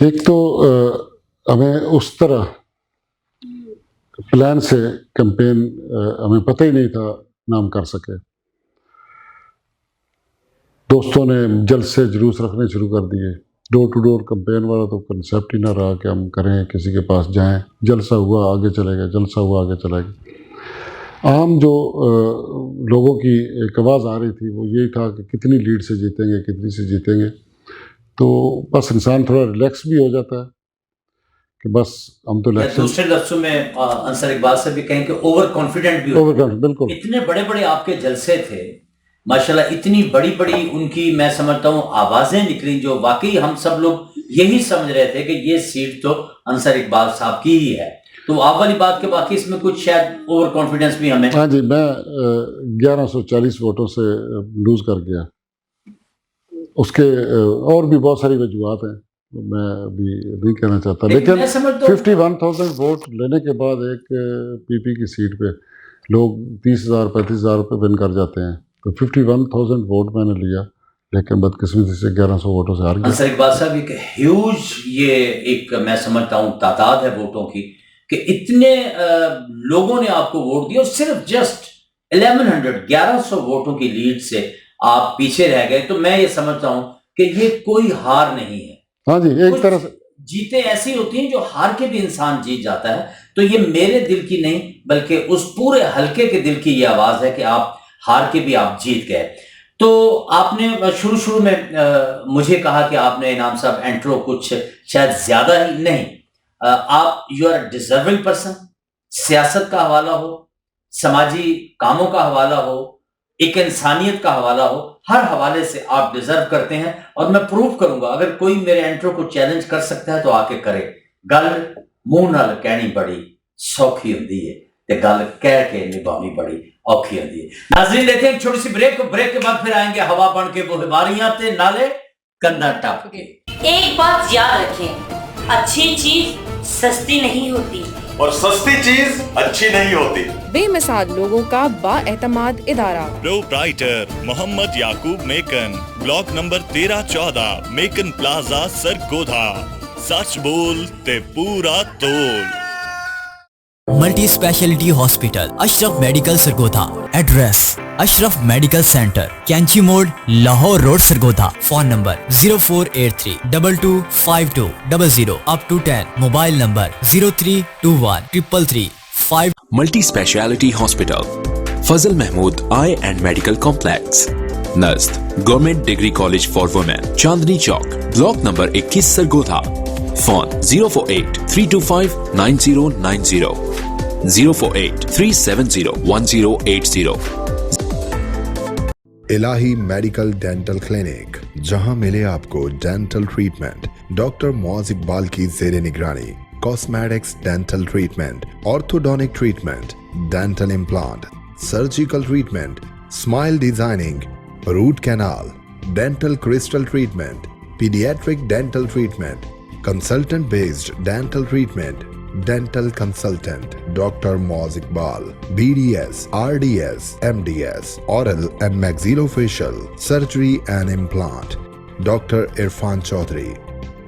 ایک تو ہمیں اس طرح پلان سے کمپین ہمیں پتہ ہی نہیں تھا نہ ہم کر سکے. دوستوں نے جلسے جلوس رکھنے شروع کر دیے. ڈور ٹو ڈور کمپین والا تو کنسیپٹ ہی نہ رہا کہ ہم کریں, کسی کے پاس جائیں. جلسہ ہوا آگے چلے گئے, جلسہ ہوا آگے چلے گئے. عام جو لوگوں کی ایک آواز آ رہی تھی وہ یہی تھا کہ کتنی لیڈ سے جیتیں گے, کتنی سے جیتیں گے. تو بس انسان تھوڑا ریلیکس بھی ہو جاتا ہے کہ بس ہم تو دوسرے لفظوں میں انصر اقبال سے بھی کہیں کہ اوور کانفیڈنٹ بھی ہو. بالکل. اتنے بڑے بڑے آپ کے جلسے تھے ماشاءاللہ, اتنی بڑی بڑی ان کی میں سمجھتا ہوں آوازیں نکلیں جو واقعی ہم سب لوگ یہی سمجھ رہے تھے کہ یہ سیٹ تو انصر اقبال صاحب کی ہی ہے. تو آپ والی بات کے باقی اس میں کچھ شاید اوور کانفیڈنس بھی ہمیں. ہاں جی, میں 1140 ووٹوں سے لوز کر گیا. اس کے اور بھی بہت ساری وجوہات ہیں, میں ابھی نہیں کہنا چاہتا, لیکن 51,000 ووٹ لینے کے بعد ایک پی پی کی سیٹ پہ لوگ 30,000 35,000 روپے ون کر جاتے ہیں. تو 51,000 ووٹ میں نے لیا, لیکن بدقسمتی سے 1100 ووٹوں سے ہار گیا. انصر اقبال صاحب ایک ہیوج یہ ایک میں سمجھتا ہوں تعداد ہے ووٹوں کی کہ اتنے لوگوں نے آپ کو ووٹ دیا اور صرف جسٹ 1100 ووٹوں کی لیڈ سے آپ پیچھے رہ گئے. تو میں یہ سمجھتا ہوں کہ یہ کوئی ہار نہیں ہے. ہاں جی, ایک طرح سے جیتیں ایسی ہوتی ہیں جو ہار کے بھی انسان جیت جاتا ہے. تو یہ میرے دل کی نہیں بلکہ اس پورے حلقے کے دل کی یہ آواز ہے کہ آپ ہار کے بھی آپ جیت گئے. تو آپ نے شروع میں مجھے کہا کہ آپ نے انعام صاحب انٹرو کچھ شاید زیادہ ہی نہیں, آپ یو آر ڈیزرونگ پرسن. سیاست کا حوالہ ہو, سماجی کاموں کا حوالہ ہو، ایک انسانیت کا حوالہ ہو، ہر حوالے سے آپ ڈیزرو کرتے ہیں، اور میں پروف کروں گا اگر کوئی میرے انٹرو کو چیلنج کر سکتا ہے تو آ کے کرے۔ گل منہ نال کہنی بڑی سوکھی ہوندی ہے تے گل کہہ کے نبھانی بڑی اوکھی ہوندی ہے۔ ناظرین لیتے ہیں ایک چھوٹی سی بریک کے بعد پھر آئیں گے ہوا بن کے وہ ہماریاں تے نالے کندھا ٹپ کے۔ ایک بات یاد رکھیں، اچھی چیز سستی نہیں ہوتی اور سستی چیز اچھی نہیں ہوتی۔ بے مثال لوگوں کا با اعتماد ادارہ proprietor Muhammad Yaqub Makan, block number 1314 Makan plaza Sargodha, سچ بول تے پورا تول۔ Multi specialty hospital Ashraf medical Sargodha, address Ashraf medical center Kainchi Mor Lahore road Sargodha, phone number 0483225200 up to 10، mobile number 03213335۔ Multi specialty hospital Fazal Mahmood eye and medical complex, نزد government degree college for women, Chandni Chowk, block number 21 Sargodha, phone 048-325-9090 048-370-1080۔ الہی medical dental clinic, جہاں ملے آپ کو dental treatment doctor Muaz Iqbal کی زیر نگرانی، cosmetics dental treatment, orthodontic treatment, dental implant, surgical treatment, smile designing, root canal, dental crystal treatment, paediatric dental treatment, consultant based dental treatment, dental consultant doctor Muaz Iqbal, BDS, RDS, MDS، oral and maxillofacial surgery and implant, doctor Irfan Chaudhry,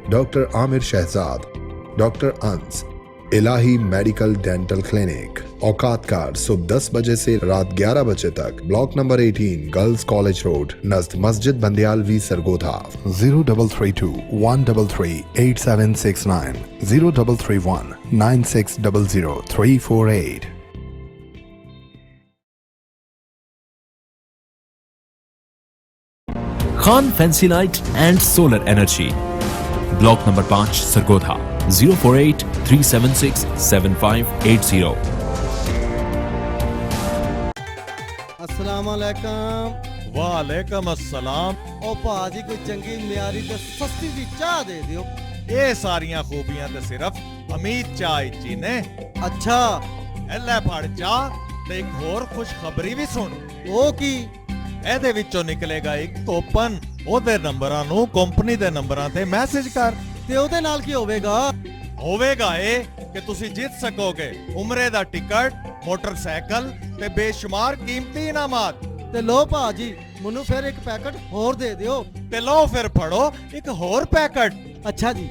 doctor Aamir Shahzad, doctor Anas. Elahi medical dental clinic, اوقات کار صبح 10 بجے سے رات 11 بجے تک، block number 18 girls college road, نزد مسجد Bandialvi Sargodha. 0332-133-8769 0331-9600-348۔ Khan fancy light and solar energy, block number 5 Sargodha, 048-376-7580۔ السلام علیکم۔ وعلیکم السلام۔ او پاجی کوئی چنگی میاری تے سستی جی چاہ دے دیو۔ یہ ساریاں خوبیاں تے صرف امید چائے جی نے۔ اچھا ایلے پھڑ چاہ تے ایک اور خوشخبری بھی سن۔ او کی؟ اے دے وچوں نکلے گا ایک کوپن، او دے نمبراں نو کمپنی دے نمبراں تے میسج کر تے او دے نال کی ہوے گا؟ ہوے گا اے کہ تسی جیت سکو گے عمرے دا ٹکٹ، موٹر سائیکل تے بے شمار قیمتی انعامات۔ تے لو پاجی منو پھر ایک پیکٹ اور دے دیو۔ تے لو پھر پھڑو ایک اور پیکٹ۔ اچھا جی۔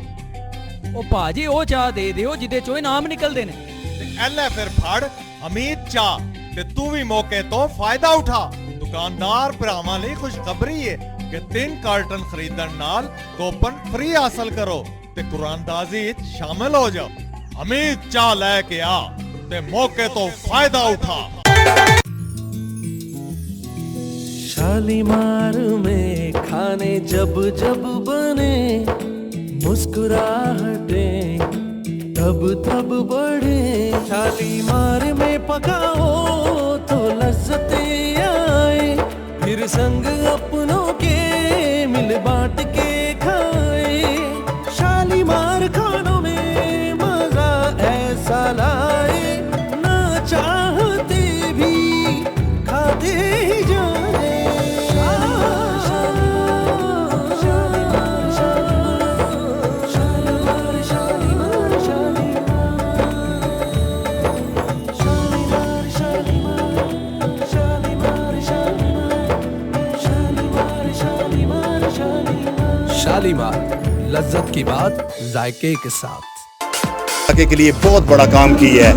او پاجی او چاہ دے دیو جدے چوں انعام نکلدے نے۔ تے ایلے پھر پھڑ امید چاہ تے تو بھی موقع تو فائدہ اٹھا۔ دکاندار بھراواں لئی خوشخبری ہے کہ 3 کارٹن خریدن نال کوپن فری حاصل کرو تے قرآن دازی شامل ہو جاؤ۔ امید چاہ لے کے آ تے موقع تو فائدہ اٹھا۔ شالیمار میں کھانے جب جب بنے، مسکراہٹیں تب تب بڑھے، شالیمار میں پکاؤ تو لذتیں آئے، پھر سنگ اپنوں کے مل بانٹ کے کھائے، شالیمار کھانوں میں مزہ ایسا لائے، نہ چاہتے بھی کھاتے ہی جائیں۔ شالیمار، لذت کی بات ذائقے کے ساتھ۔ کے لیے بہت بڑا کام کیا ہے۔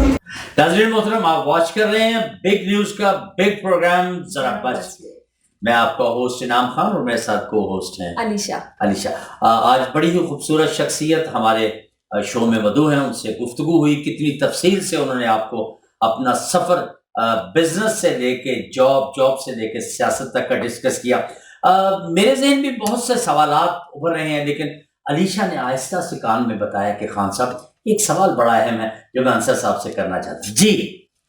ناظرین محترم، آپ واچ کر رہے ہیں بگ نیوز کا بگ پروگرام ذرا بچ کے۔ میں آپ کا ہوسٹ انعام خان اور میرے ساتھ کو ہوسٹ ہیں علیشہ۔ آج بڑی ہی خوبصورت شخصیت ہمارے شو میں مدعو ہیں، ان سے گفتگو ہوئی، کتنی تفصیل سے انہوں نے آپ کو اپنا سفر بزنس سے لے کے جاب سے لے کے سیاست تک کا ڈسکس کیا۔ میرے ذہن بھی بہت سے سوالات ابھر رہے ہیں، لیکن علیشہ نے آہستہ سے کان میں بتایا کہ خان صاحب ایک سوال بڑا اہم ہے جو میں انصر صاحب سے کرنا چاہتا ہوں۔ جی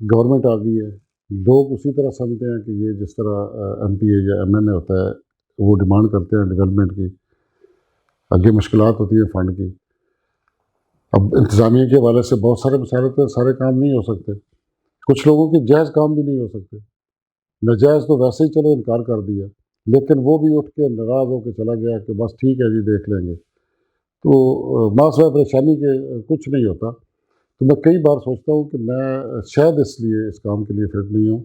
گورنمنٹ آ گئی ہے، لوگ اسی طرح سمجھتے ہیں کہ یہ جس طرح ایم پی اے یا ایم این اے ہوتا ہے وہ ڈیمانڈ کرتے ہیں ڈیولپمنٹ کی، آگے مشکلات ہوتی ہیں فنڈ کی. اب انتظامیہ کے حوالے سے بہت سارے مسائل ہوتے ہیں، سارے کام نہیں ہو سکتے، کچھ لوگوں کے جائز کام بھی نہیں ہو سکتے، ناجائز تو ویسے ہی چلو انکار کر دیا، لیکن وہ بھی اٹھ کے ناراض ہو کے چلا گیا کہ بس ٹھیک ہے جی دیکھ لیں گے، تو ماسوائے پریشانی کے کچھ نہیں ہوتا. تو میں کئی بار سوچتا ہوں کہ میں شاید اس لیے اس کام کے لیے فٹ نہیں ہوں،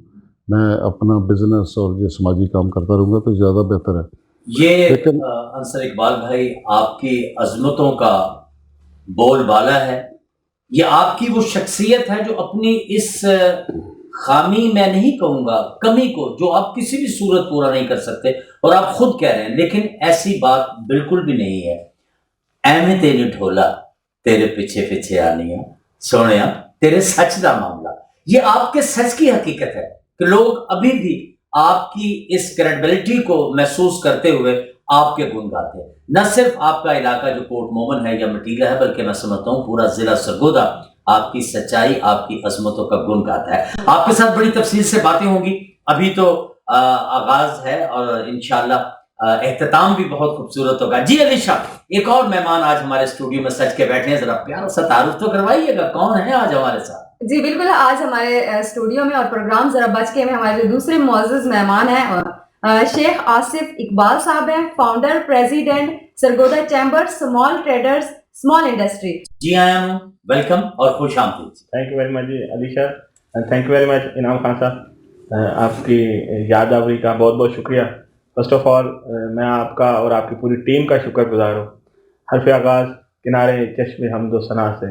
میں اپنا بزنس اور یہ سماجی کام کرتا رہوں گا تو زیادہ بہتر ہے. یہ انصر اقبال بھائی آپ کی عظمتوں کا بول بالا ہے، یہ آپ کی وہ شخصیت ہے جو اپنی اس خامی میں نہیں کہوں گا، کمی کو جو آپ کسی بھی صورت پورا نہیں کر سکتے، اور آپ خود کہہ رہے ہیں، لیکن ایسی بات بالکل بھی نہیں ہے. ایویں تیری ڈھولا تیرے پیچھے پیچھے آنی ہے سونیا تیرے سچ دا معاملہ، یہ آپ کے سچ کی حقیقت ہے کہ لوگ ابھی بھی آپ کی اس کریڈیبلٹی کو محسوس کرتے ہوئے آپ کے گن گاتے ہیں. نہ صرف آپ کا علاقہ جو کوٹ مومن ہے یا مٹیلا ہے، بلکہ میں سمجھتا ہوں پورا ضلع سرگودا آپ کی سچائی، آپ کی عظمتوں کا گن گاتا ہے. آپ کے ساتھ بڑی تفصیل سے باتیں ہوں گی، ابھی تو آغاز ہے اور انشاءاللہ اختتام بھی بہت خوبصورت ہوگا. جی علیشا، ایک اور مہمان آج ہمارے اسٹوڈیو میں سچ کے بیٹھے ہیں، ذرا پیارا سا تعارف تو کروائیے گا، کون ہے آج ہمارے ساتھ؟ جی بالکل، آج ہمارے اسٹوڈیو میں اور پروگرام ذرا بچ کے میں ہمارے جو دوسرے معزز مہمان ہیں شیخ آصف اقبال صاحب ہیں، founder president Sargodha chamber small traders small industry. جی آیا ہوں، ویلکم اور خوش آمدید. تھینک یو ویری مچ جی Alisha, thank you very much Inam Khan صاحب، آپ کی یاد آوری کا بہت بہت شکریہ. فرسٹ آف آل میں آپ کا اور آپ کی پوری ٹیم کا شکر گزار ہوں. حرف آغاز کنارے چشم حمد و ثنا سے،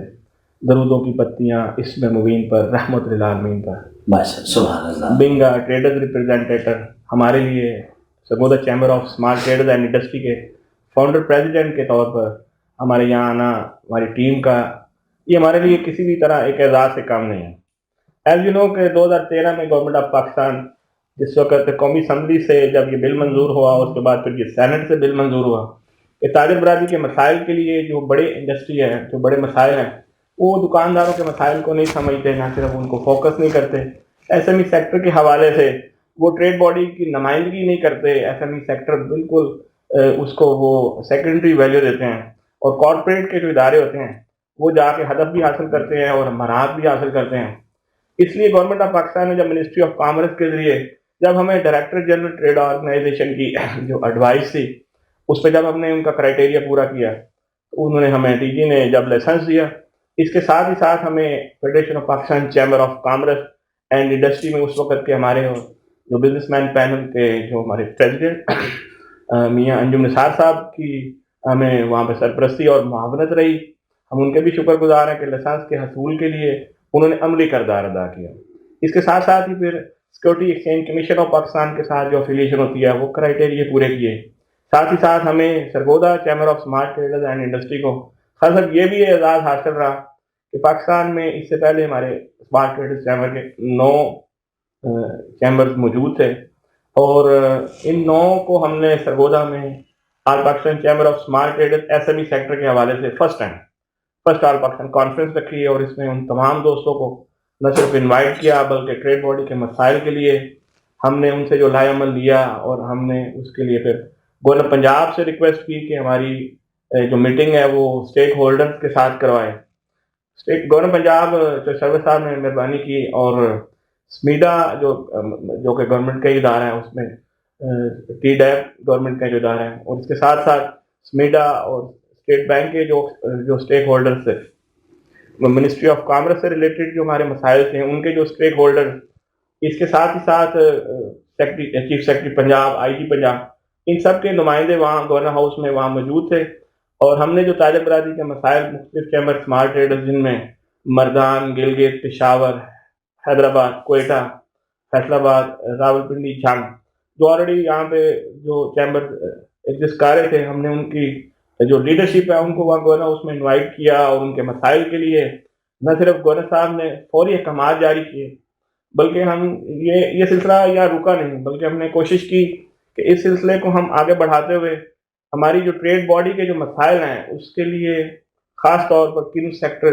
درودوں کی پتیاں اسم مبین پر، رحمت للعالمین پر. سبحان اللہ. بینگ اے ٹریڈرز ریپرزینٹیٹر، ہمارے لیے Sargodha chamber of small traders and industry کے فاؤنڈر پریزیڈنٹ کے طور پر ہمارے یہاں آنا، ہماری ٹیم کا، یہ ہمارے لیے کسی بھی طرح ایک اعزاز سے کم نہیں ہے. ایز یو نو کہ 2013 میں گورنمنٹ آف پاکستان جس وقت قومی اسمبلی سے جب یہ بل منظور ہوا، اس کے بعد پھر یہ سینٹ سے بل منظور ہوا کہ تاجر برادری کے مسائل کے لیے جو بڑے انڈسٹری ہے، جو بڑے مسائل ہیں، وہ دکانداروں کے مسائل کو نہیں سمجھتے، نہ صرف ان کو فوکس نہیں کرتے، ایس ایم ای سیکٹر کے حوالے سے وہ ٹریڈ باڈی کی نمائندگی نہیں کرتے، ایس ایم ای سیکٹر بالکل اس کو وہ سیکنڈری ویلیو دیتے ہیں، اور کارپوریٹ کے جو ادارے ہوتے ہیں وہ جا کے ہدف بھی حاصل کرتے ہیں اور مراحت بھی حاصل کرتے ہیں. اس لیے گورنمنٹ آف پاکستان نے جب منسٹری آف کامرس کے ذریعے جب ہمیں ڈائریکٹر جنرل ٹریڈ آرگنائزیشن کی جو ایڈوائس تھی، اس پہ جب ہم نے ان کا کرائٹیریا پورا کیا، تو انہوں نے ہمیں ڈی جی نے جب لائسنس دیا، اس کے ساتھ ہی ساتھ ہمیں federation of Pakistan chamber of commerce and industry میں اس وقت کے ہمارے جو بزنس مین پینل کے جو ہمارے پریزیڈنٹ میاں انجم نثار صاحب کی ہمیں وہاں پہ سرپرستی اور معاونت رہی. ہم ان کے بھی شکر گزار ہیں کہ لائسنس کے حصول کے لیے انہوں نے عملی کردار ادا کیا. اس کے ساتھ ساتھ ہی پھر security exchange commission of Pakistan کے ساتھ جو افیلیشن ہوتی ہے وہ کرائٹیریا پورے کیے. ساتھ ہی ساتھ ہمیں Sargodha chamber of smart traders and industry کو خاص طور یہ بھی اعزاز حاصل رہا کہ پاکستان میں اس سے پہلے ہمارے اسمارٹ ٹریڈرز چیمبر کے 9 چیمبرز موجود تھے، اور ان 9 کو ہم نے سرگودا میں all Pakistan chamber of smart traders S M E sector کے حوالے سے فرسٹ آل پاکستان کانفرنس رکھی ہے، اور اس میں ان تمام دوستوں کو نہ صرف انوائٹ کیا بلکہ ٹریڈ باڈی کے مسائل کے لیے ہم نے ان سے جو لائے عمل لیا، اور ہم نے اس کے لیے پھر گورنر پنجاب سے ریکویسٹ کی کہ ہماری جو میٹنگ ہے وہ اسٹیک ہولڈرز کے ساتھ کروائیں. گورنر پنجاب جو سروس صاحب نے مہربانی کی، اور سمیڈا جو کہ گورنمنٹ کا ہی ادارہ ہے، اس میں ٹی ڈیپ گورنمنٹ کا جو ادارہ ہے، اور اس کے ساتھ ساتھ سمیڈا اور اسٹیٹ بینک کے جو اسٹیک ہولڈرز تھے، منسٹری آف کامرس سے ریلیٹڈ جو ہمارے مسائل تھے ان کے جو اسٹیک ہولڈر، اس کے ساتھ ہی ساتھ چیف سیکرٹری پنجاب، آئی جی پنجاب، ان سب کے نمائندے وہاں گورنر ہاؤس میں وہاں موجود تھے. اور ہم نے جو تاجر برادری کے مسائل مختلف چیمبر اسمارٹ ٹریڈرز جن میں مردان، گلگت، پشاور، حیدرآباد، کوئٹہ، فیصل آباد، راولپنڈی، جھنگ، جو آلریڈی یہاں پہ جو چیمبر ایگزسٹ کر رہے تھے، ہم نے ان کی جو لیڈرشپ ہے ان کو وہاں گورنر ہاؤس میں انوائٹ کیا، اور ان کے مسائل کے لیے نہ صرف گورنر صاحب نے فوری احکامات جاری کیے، بلکہ ہم یہ سلسلہ یا رکا نہیں، بلکہ ہم نے کوشش کی کہ اس سلسلے کو ہم آگے بڑھاتے ہوئے ہماری جو ٹریڈ باڈی کے جو مسائل ہیں اس کے لیے خاص طور پر کن سیکٹر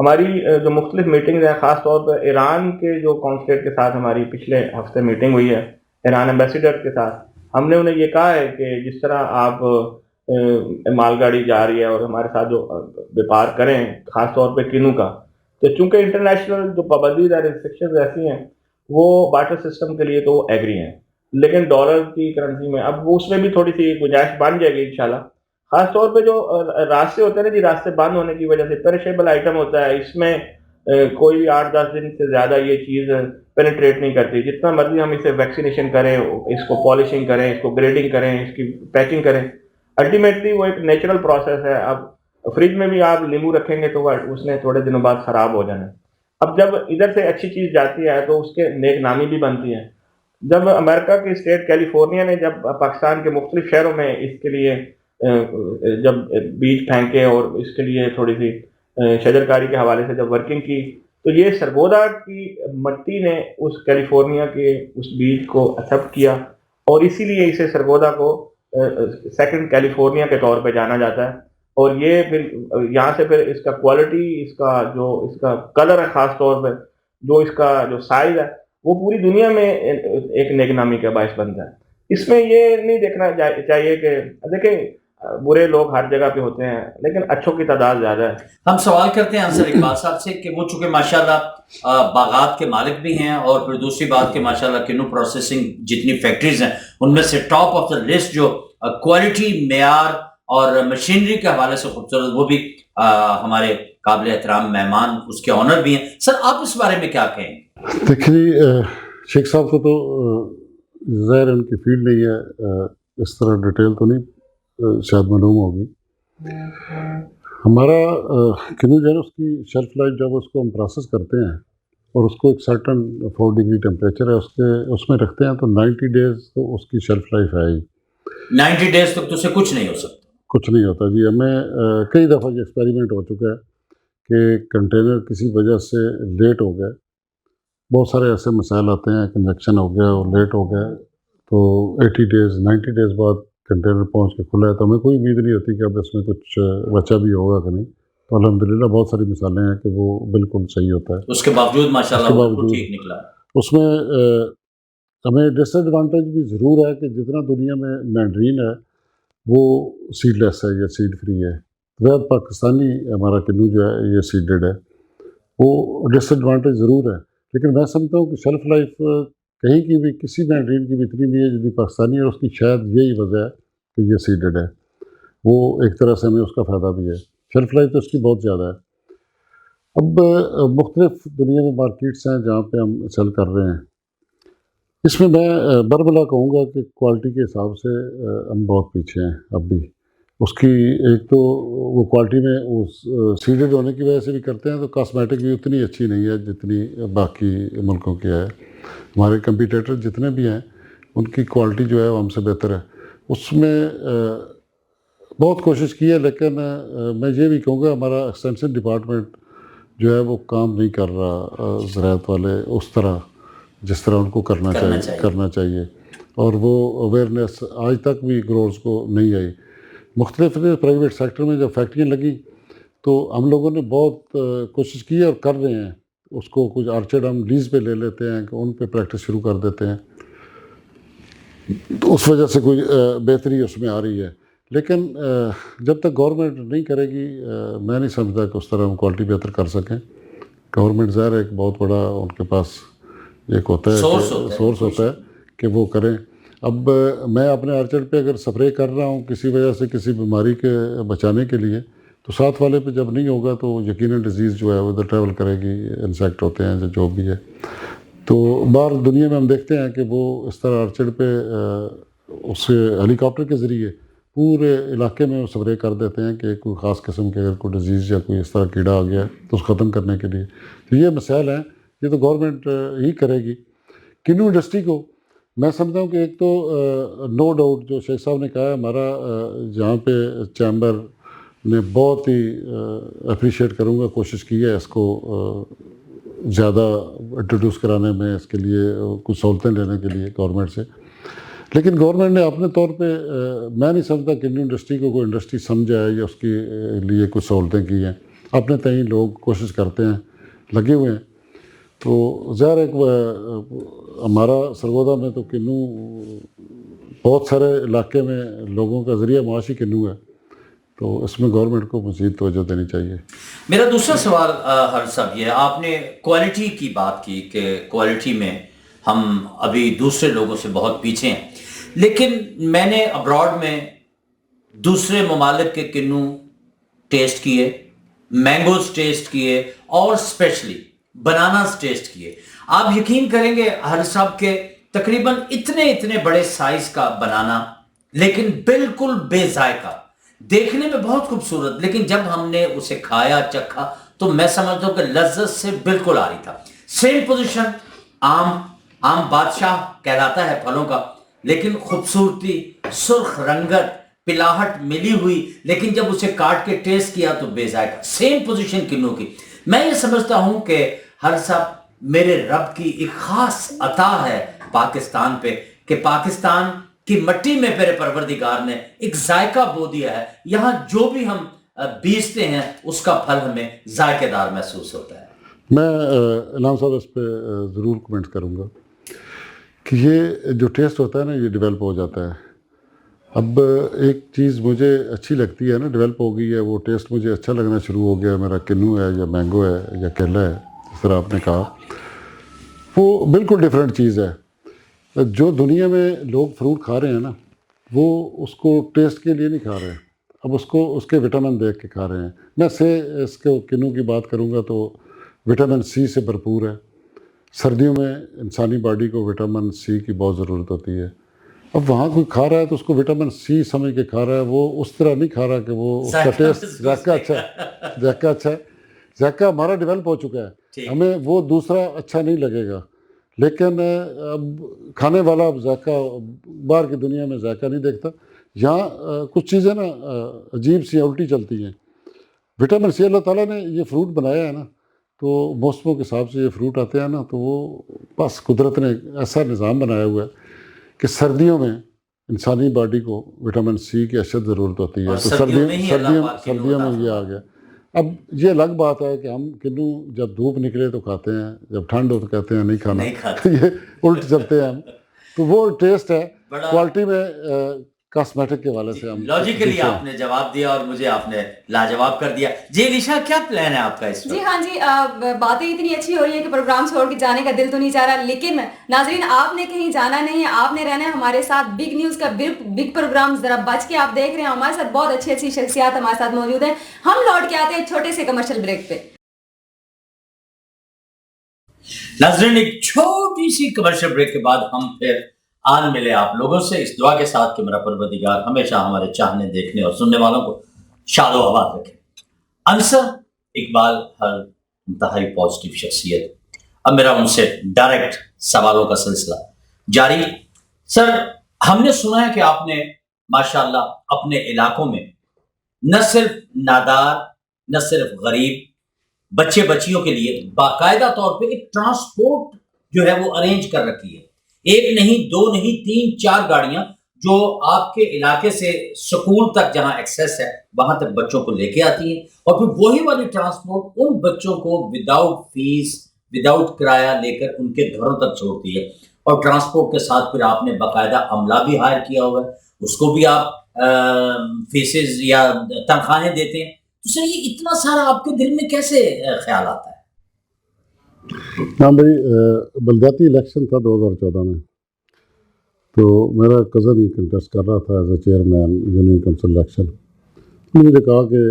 ہماری جو مختلف میٹنگز ہیں، خاص طور پر ایران کے جو کانسلیٹ کے ساتھ ہماری پچھلے ہفتے میٹنگ ہوئی ہے ایران ایمبیسیڈر کے ساتھ، ہم نے انہیں یہ کہا ہے کہ جس طرح آپ مال گاڑی جا رہی ہے اور ہمارے ساتھ جو بیپار کریں خاص طور پہ کنو کا، تو چونکہ انٹرنیشنل جو پابندیز اور ریسٹرکشنز ایسی ہیں وہ بارٹر سسٹم کے لیے تو وہ ایگری ہیں، لیکن ڈالر کی کرنسی میں اب وہ اس میں بھی تھوڑی سی گنجائش بن جائے گی انشاءاللہ. خاص طور پہ جو راستے ہوتے ہیں نا جی، راستے بند ہونے کی وجہ سے پیرشیبل آئٹم ہوتا ہے، اس میں کوئی 8-10 دن سے زیادہ یہ چیز پینیٹریٹ نہیں کرتی. جتنا مرضی ہم اسے ویکسینیشن کریں، اس کو پالشنگ کریں، اس کو گریڈنگ کریں، اس کی پیکنگ کریں، الٹیمیٹلی وہ ایک نیچرل پروسیس ہے. اب فریج میں بھی آپ لیمو رکھیں گے تو اس نے تھوڑے دنوں بعد خراب ہو جانا ہے. اب جب ادھر سے اچھی چیز جاتی ہے تو اس کے نیک نامی بھی بنتی ہے. جب امریکہ کی اسٹیٹ کیلیفورنیا نے جب پاکستان کے مختلف شہروں میں اس کے لیے جب بیج پھینکے اور اس کے لیے تھوڑی سی شجرکاری کے حوالے سے جب ورکنگ کی، تو یہ سرگودا کی مٹی نے اس کیلیفورنیا کے اس بیج کو ایکسیپٹ کیا، اور اسی لیے اسے سرگودا کو سیکنڈ کیلیفورنیا کے طور پہ جانا جاتا ہے. اور یہ پھر یہاں سے پھر اس کا کوالٹی، اس کا کلر ہے، خاص طور پہ جو اس کا جو سائز ہے، وہ پوری دنیا میں ایک نیک نامی کا باعث بنتا ہے. اس میں یہ نہیں دیکھنا چاہیے کہ دیکھیں برے لوگ ہر جگہ پہ ہوتے ہیں لیکن اچھوں کی تعداد زیادہ ہے. ہم سوال کرتے ہیں انصر اقبال صاحب سے کہ وہ چونکہ ماشاءاللہ باغات کے مالک بھی ہیں، اور پھر دوسری بات کہ ماشاءاللہ کنو پروسیسنگ جتنی فیکٹریز ہیں ان میں سے ٹاپ آف دا لسٹ جو کوالٹی، معیار اور مشینری کے حوالے سے خوبصورت، وہ بھی ہمارے قابل احترام مہمان اس کے آنر بھی ہیں. سر آپ اس بارے میں کیا کہیں؟ دیکھیے شیخ صاحب کو تو ظاہر ان کی فیلڈ نہیں ہے، اس طرح ڈیٹیل تو نہیں شاید معلوم ہوگی. ہمارا کنو جو ہے اس کی شیلف لائف جب اس کو ہم پروسیس کرتے ہیں اور اس کو ایک سرٹن 4 ڈگری ٹیمپریچر ہے اس میں رکھتے ہیں تو 90 ڈیز تو اس کی شیلف لائف ہے ہی. 90 ڈیز تک تو اسے کچھ نہیں ہو سکتا. کچھ نہیں ہوتا جی. ہمیں کئی دفعہ یہ ایکسپیریمنٹ ہو چکا ہے کہ کنٹینر کسی وجہ سے لیٹ ہو گئے. بہت سارے ایسے مسائل آتے ہیں، کنجیکشن ہو گیا اور لیٹ ہو گیا، تو 80 ڈیز 90 ڈیز بعد کنٹینر پہنچ کے کھلا ہے، تو ہمیں کوئی امید نہیں ہوتی کہ اب اس میں کچھ بچا بھی ہوگا کہ نہیں. تو الحمدللہ بہت ساری مثالیں ہیں کہ وہ بالکل صحیح ہوتا ہے. اس کے باوجود ماشاءاللہ وہ ٹھیک نکلا. اس میں ہمیں ڈس ایڈوانٹیج بھی ضرور ہے کہ جتنا دنیا میں مینڈرین ہے وہ سیڈ لیس ہے یا سیڈ فری ہے. غیر پاکستانی ہمارا کنو جو ہے یہ سیڈڈ ہے، وہ ڈس ایڈوانٹیج ضرور ہے. لیکن میں سمجھتا ہوں کہ شیلف لائف کہیں کی بھی کسی مینڈرین کی بھی اتنی نہیں ہے جتنی پاکستانی ہے. اور اس کی شاید یہی وجہ ہے کہ یہ سیڈڈ ہے. وہ ایک طرح سے ہمیں اس کا فائدہ بھی ہے. شیلف لائف تو اس کی بہت زیادہ ہے. اب مختلف دنیا میں مارکیٹس ہیں جہاں پہ ہم سیل کر رہے ہیں. اس میں بربلا کہوں گا کہ کوالٹی کے حساب سے ہم بہت پیچھے ہیں اب بھی. اس کی ایک تو وہ کوالٹی میں اس سیڈڈ ہونے کی وجہ سے بھی کرتے ہیں تو کاسمیٹک بھی اتنی اچھی نہیں ہے جتنی باقی ملکوں کی ہے. ہمارے کمپیٹیٹر جتنے بھی ہیں ان کی کوالٹی جو ہے وہ ہم سے بہتر ہے. اس میں بہت کوشش کی ہے، لیکن میں یہ بھی کہوں گا ہمارا ایکسٹینشن ڈپارٹمنٹ جو ہے وہ کام نہیں کر رہا زراعت والے اس طرح جس طرح ان کو کرنا چاہیے. اور وہ اویئرنیس آج تک بھی گروورز کو نہیں آئی. مختلف پرائیویٹ سیکٹر میں جب فیکٹریاں لگی تو ہم لوگوں نے بہت کوشش کی ہے اور کر رہے ہیں. اس کو کچھ آرچرڈ ہم لیز پہ لے لیتے ہیں کہ ان پہ پریکٹس شروع کر دیتے ہیں، تو اس وجہ سے کوئی بہتری اس میں آ رہی ہے. لیکن جب تک گورنمنٹ نہیں کرے گی میں نہیں سمجھتا کہ اس طرح ہم کوالٹی بہتر کر سکیں. گورنمنٹ ظاہر ایک بہت بڑا ان کے پاس ایک ہوتا ہے سورس ہوتا ہے کہ وہ کریں. اب میں اپنے آرچرڈ پہ اگر سپرے کر رہا ہوں کسی وجہ سے کسی بیماری کے بچانے کے لیے، تو ساتھ والے پہ جب نہیں ہوگا تو یقیناً ڈیزیز جو ہے وہ ادھر ٹریول کرے گی. انسیکٹ ہوتے ہیں جو بھی ہے. تو باہر دنیا میں ہم دیکھتے ہیں کہ وہ اس طرح آرچرڈ پہ اس ہیلی کاپٹر کے ذریعے پورے علاقے میں وہ سپرے کر دیتے ہیں کہ کوئی خاص قسم کے اگر کوئی ڈیزیز یا کوئی اس طرح کیڑا آ گیا تو اس ختم کرنے کے لیے. تو یہ مسائل ہیں، یہ تو گورنمنٹ ہی کرے گی. کنو انڈسٹری کو میں سمجھتا ہوں کہ ایک تو نو ڈاؤٹ جو شیخ صاحب نے کہا ہے، ہمارا جہاں پہ چیمبر نے بہت ہی اپریشیٹ کروں گا کوشش کی ہے اس کو زیادہ انٹروڈیوس کرانے میں، اس کے لیے کچھ سہولتیں لینے کے لیے گورنمنٹ سے. لیکن گورنمنٹ نے اپنے طور پہ میں نہیں سمجھتا کہ نیو انڈسٹری کو کوئی انڈسٹری سمجھا ہے یا اس کے لیے کچھ سہولتیں کی ہیں. اپنے تئیں لوگ کوشش کرتے ہیں، لگے ہوئے ہیں. تو ظاہر ہے ہمارا سرگودا میں تو کنو بہت سارے علاقے میں لوگوں کا ذریعہ معاشی کنو ہے، تو اس میں گورنمنٹ کو مزید توجہ دینی چاہیے. میرا دوسرا سوال حارث صاحب یہ ہے، آپ نے کوالٹی کی بات کی کہ کوالٹی میں ہم ابھی دوسرے لوگوں سے بہت پیچھے ہیں، لیکن میں نے ابراڈ میں دوسرے ممالک کے کنو ٹیسٹ کیے، مینگوز ٹیسٹ کیے اور اسپیشلی بناناز ٹیسٹ کیے. آپ یقین کریں گے حارث صاحب کے تقریباً اتنے بڑے سائز کا بنانا، لیکن بالکل بے ذائقہ، دیکھنے میں بہت خوبصورت، لیکن جب ہم نے اسے کھایا چکھا تو میں سمجھتا ہوں کہ لذت سے بالکل آ رہی تھا. سیم پوزیشن آم بادشاہ کہلاتا ہے پھلوں کا، لیکن خوبصورتی، سرخ رنگت، پلاہٹ ملی ہوئی، لیکن جب اسے کاٹ کے ٹیسٹ کیا تو بے ذائقہ. سیم پوزیشن کنو کی. میں یہ سمجھتا ہوں کہ حارث صاحب میرے رب کی ایک خاص عطا ہے پاکستان پہ، کہ پاکستان کی مٹی میں میرے پروردگار نے ایک ذائقہ بو دیا ہے. یہاں جو بھی ہم بیچتے ہیں اس کا پھل ہمیں ذائقہ دار محسوس ہوتا ہے. میں علام صاحب اس پہ ضرور کمنٹ کروں گا کہ یہ جو ٹیسٹ ہوتا ہے نا، یہ ڈیولپ ہو جاتا ہے. اب ایک چیز مجھے اچھی لگتی ہے نا، ڈیولپ ہو گئی ہے، وہ ٹیسٹ مجھے اچھا لگنا شروع ہو گیا. میرا کنو ہے یا مینگو ہے یا کیلا ہے، جس طرح آپ نے کہا، وہ بالکل ڈیفرنٹ چیز ہے. جو دنیا میں لوگ فروٹ کھا رہے ہیں نا، وہ اس کو ٹیسٹ کے لیے نہیں کھا رہے ہیں، اب اس کے وٹامن دیکھ کے کھا رہے ہیں. میں اس کے کنو کی بات کروں گا تو وٹامن سی سے بھرپور ہے. سردیوں میں انسانی باڈی کو وٹامن سی کی بہت ضرورت ہوتی ہے. اب وہاں کوئی کھا رہا ہے تو اس کو وٹامن سی سمجھ کے کھا رہا ہے، وہ اس طرح نہیں کھا رہا کہ وہ اس کا ٹیسٹ ذائقہ اچھا ہے. ذائقہ ہمارا ڈیولپ ہو چکا ہے، ہمیں وہ دوسرا اچھا نہیں لگے گا. لیکن اب کھانے والا اب ذائقہ باہر کی دنیا میں ذائقہ نہیں دیکھتا. یہاں کچھ چیزیں نا عجیب سی الٹی چلتی ہیں. وٹامن سی اللہ تعالیٰ نے یہ فروٹ بنایا ہے نا، تو موسموں کے حساب سے یہ فروٹ آتے ہیں نا، تو وہ بس قدرت نے ایسا نظام بنایا ہوا ہے کہ سردیوں میں انسانی باڈی کو وٹامن سی کی اشد ضرورت ہوتی ہے. تو سردیوں میں یہ آ گیا. اب یہ الگ بات ہے کہ ہم کنو جب دھوپ نکلے تو کھاتے ہیں، جب ٹھنڈ ہو تو کہتے ہیں نہیں کھانا، یہ الٹ چلتے ہیں ہم. تو وہ ٹیسٹ ہے. کوالٹی میں کاسمیٹک کے حوالے سے ہم لاجیکلی آپ نے جواب دیا اور مجھے آپ نے لاجواب کر دیا. جی علیشا، کیا پلان ہے آپ کا اس وقت؟ جی ہاں جی، باتیں اتنی اچھی ہو رہی ہیں کہ پروگرام چھوڑ کے جانے کا دل تو نہیں چاہ رہا، لیکن ناظرین آپ نے کہیں جانا نہیں ہے، آپ نے رہنا ہے ہمارے ساتھ. بگ نیوز کا بگ پروگرام ذرا بچ کے آپ دیکھ رہے ہیں. ہمارے ساتھ بہت اچھی شخصیات ہمارے ساتھ موجود ہیں. ہم لوٹ کے آتے ہیں چھوٹے سے کمرشل بریک پہ. ناظرین، ایک چھوٹی سی کمرشل بریک کے بعد ہم پھر آن ملے آپ لوگوں سے اس دعا کے ساتھ کہ میرا پروردگار ہمیشہ ہمارے چاہنے، دیکھنے اور سننے والوں کو شاد و آباد رکھے. انصر اقبال ہر انتہائی پازیٹیو شخصیت. اب میرا ان سے ڈائریکٹ سوالوں کا سلسلہ جاری. سر، ہم نے سنا ہے کہ آپ نے ماشاءاللہ اپنے علاقوں میں نہ صرف نادار، نہ صرف غریب بچے بچیوں کے لیے باقاعدہ طور پہ ایک ٹرانسپورٹ جو ہے وہ ارینج کر رکھی ہے. ایک نہیں، دو نہیں، 3-4 گاڑیاں جو آپ کے علاقے سے سکول تک جہاں ایکسیس ہے وہاں تک بچوں کو لے کے آتی ہیں، اور پھر وہی والی ٹرانسپورٹ ان بچوں کو وداؤٹ فیس، وداؤٹ کرایہ لے کر ان کے گھروں تک چھوڑتی ہے. اور ٹرانسپورٹ کے ساتھ پھر آپ نے باقاعدہ عملہ بھی ہائر کیا ہوا ہے، اس کو بھی آپ فیسز یا تنخواہیں دیتے ہیں. تو سر، یہ اتنا سارا آپ کے دل میں کیسے خیال آتا ہے؟ ہاں بھائی، بلدیاتی الیکشن تھا 2014 میں، تو میرا کزن ہی کنٹیسٹ کر رہا تھا as a chairman union council election. مجھے کہا کہ